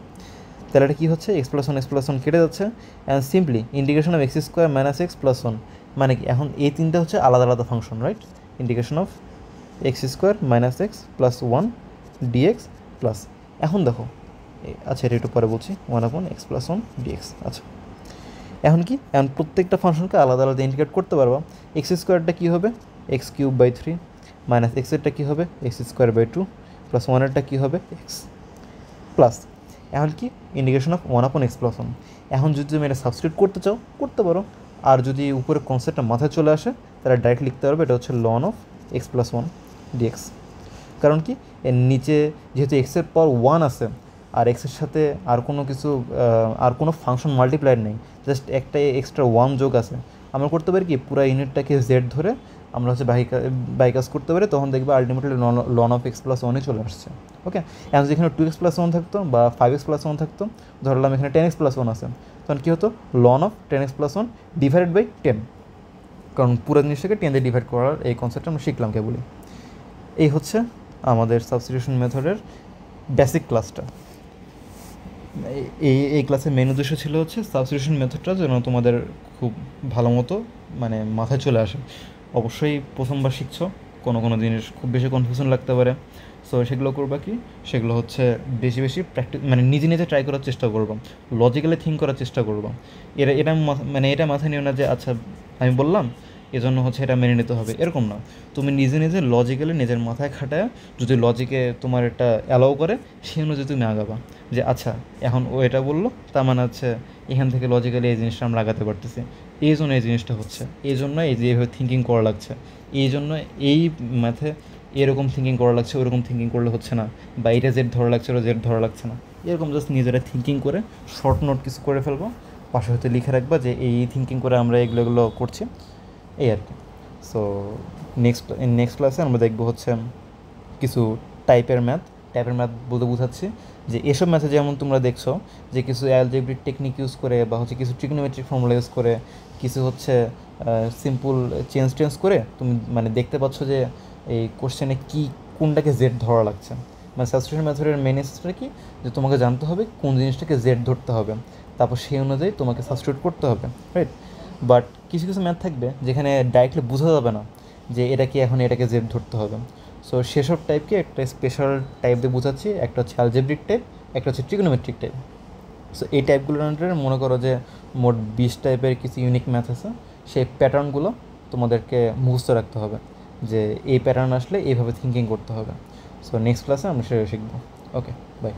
তাহলে এটা কী হচ্ছে, এক্স প্লাস 1 কেটে যাচ্ছে, and simply integration of x square minus x plus 1, মানে কি এখন এই তিনটা হচ্ছে আলাদা আলাদা function, right? Integration of x square minus x plus 1 dx plus, এখন দেখো, আচ্ছা এটা একটু পরে বলছি, 1 আপন এক্স প্লাস 1 ডিএক্স। আচ্ছা, এখন কি, এখন প্রত্যেকটা ফাংশনকে আলাদা আলাদা ইন্টিগ্রেট করতে পারবো। এক্স স্কোয়ারটা কী হবে, এক্স কিউব বাই 3 মাইনাস এক্সেরটা কী হবে, এক্স স্কোয়ার বাই 2 প্লাস 1-এরটা কী হবে, এক্স প্লাস, এখন কি integration of 1 upon x plus 1। এখন যদি তুমি এটা সাবস্টিটিউট করতে চাও করতে পারো, আর যদি উপরে কনসেপ্টটা মাথায় চলে আসে তাহলে ডাইরেক্ট লিখতে পারবে এটা হচ্ছে ln of x plus 1 dx. কারণ কি, এর নিচে যেহেতু এক্সের পর 1 আছে আর এক্সের সাথে আর কোনো কিছু আর কোনো ফাংশন মাল্টিপ্লায়ার নেই, জাস্ট একটা এক্সট্রা 1 যোগ আছে, আমরা করতে পারি কি পুরো ইউনিটটাকে জেড ধরে আমরা হচ্ছে বাই কাজ করতে পারি, তখন দেখবে ultimately ln of x plus 1-ই চলে আসছে। ওকে, এখন যদি এখানে 2x প্লাস 1 থাকতো বা 5x প্লাস 1 থাকতো, ধরলাম এখানে 10x প্লাস 1 আছে, তখন কী হতো, ln of 10x plus 1 divided by 10, কারণ পুরো জিনিসটাকে 10 দিয়ে ডিভাইড করার এই কনসেপ্টটা আমরা শিখলাম কেবলই। এই হচ্ছে আমাদের সাবস্টিটিউশন মেথডের বেসিক ক্লাসটা। এই ক্লাসের মেন উদ্দেশ্য ছিল হচ্ছে সাবস্টিটিউশন মেথডটা যেন তোমাদের খুব ভালো মতো মানে মাথায় চলে আসে। অবশ্যই প্রথমবার শিখছো, কোনো জিনিস খুব বেশি কনফিউশন লাগতে পারে, সো সেগুলো করবা কি, সেগুলো হচ্ছে বেশি বেশি প্র্যাকটিস, মানে নিজে নিজে ট্রাই করার চেষ্টা করবো, লজিক্যালি থিঙ্ক করার চেষ্টা করবো। এটা মাথায় নিও না যে আচ্ছা আমি বললাম এজন্য হচ্ছে এটা মেনে নিতে হবে, এরকম না। তুমি নিজে নিজে লজিক্যালি নিজের মাথায় খাটায়, যদি লজিকে তোমার এটা অ্যালাউ করে সেই অনুযায়ী তুমি আগাবা, যে আচ্ছা এখন ও এটা বললো তার মানে হচ্ছে এখান থেকে লজিক্যালি এই জিনিসটা আমরা আগাতে পারতেছি, এই জন্য এই জিনিসটা হচ্ছে, এই জন্য এই যে এইভাবে থিঙ্কিং করা লাগছে, এই জন্য এই ম্যাথে এরকম থিঙ্কিং করা লাগছে, ওরকম থিঙ্কিং করলে হচ্ছে না, বা এটা জেড ধরা লাগছে ওরা জেড ধরা লাগছে না, এরকম জাস্ট নিজেরা থিঙ্কিং করে শর্ট নোট কিছু করে ফেলবো, পাশে হয়তো লিখে রাখবা যে এই থিঙ্কিং করে আমরা এগুলো করছি, এই আর কি। সো নেক্সট ক্লাসে আমরা দেখবো হচ্ছে কিছু টাইপের ম্যাথ বলতে বোঝাচ্ছি যে এসব ম্যাথে যেমন তোমরা দেখছো যে কিছু অ্যালজেব্রিক টেকনিক ইউজ করে বা হচ্ছে কিছু ট্রিগনোমেট্রিক ফর্মুলা ইউজ করে, কিছু হচ্ছে সিম্পল চেঞ্জ করে তুমি মানে দেখতে পাচ্ছ যে এই কোশ্চেনে কী কোনটাকে জেড ধরা লাগছে। মানে সাবস্টিটিউশন মেথডের মেন স্টেপটা কি, যে তোমাকে জানতে হবে কোন জিনিসটাকে জেড ধরতে হবে, তারপর সেই অনুযায়ী তোমাকে সাবস্টিটিউট করতে হবে, রাইট? বাট কিছু কিছু ম্যাথ থাকবে যেখানে ডাইরেক্টলি বোঝা যাবে না যে এটা কি এখন এটাকে জেড ধরতে হবে। সো সেসব টাইপকে একটা স্পেশাল টাইপ দিয়ে বোঝাচ্ছি, একটা হচ্ছে অ্যালজেব্রিক টাইপ, একটা হচ্ছে ট্রিগনোমেট্রিক টাইপ। সো এই টাইপগুলোর আন্ডারে মনে করো যে মোট 20 টাইপের কিছু ইউনিক ম্যাথ আছে, সেই প্যাটার্নগুলো তোমাদেরকে মুখস্থ রাখতে হবে, যে এই প্যাটার্ন আসলে এইভাবে থিঙ্কিং করতে হবে। সো নেক্সট ক্লাসে আমরা সেটা শিখবো। ওকে, বাই।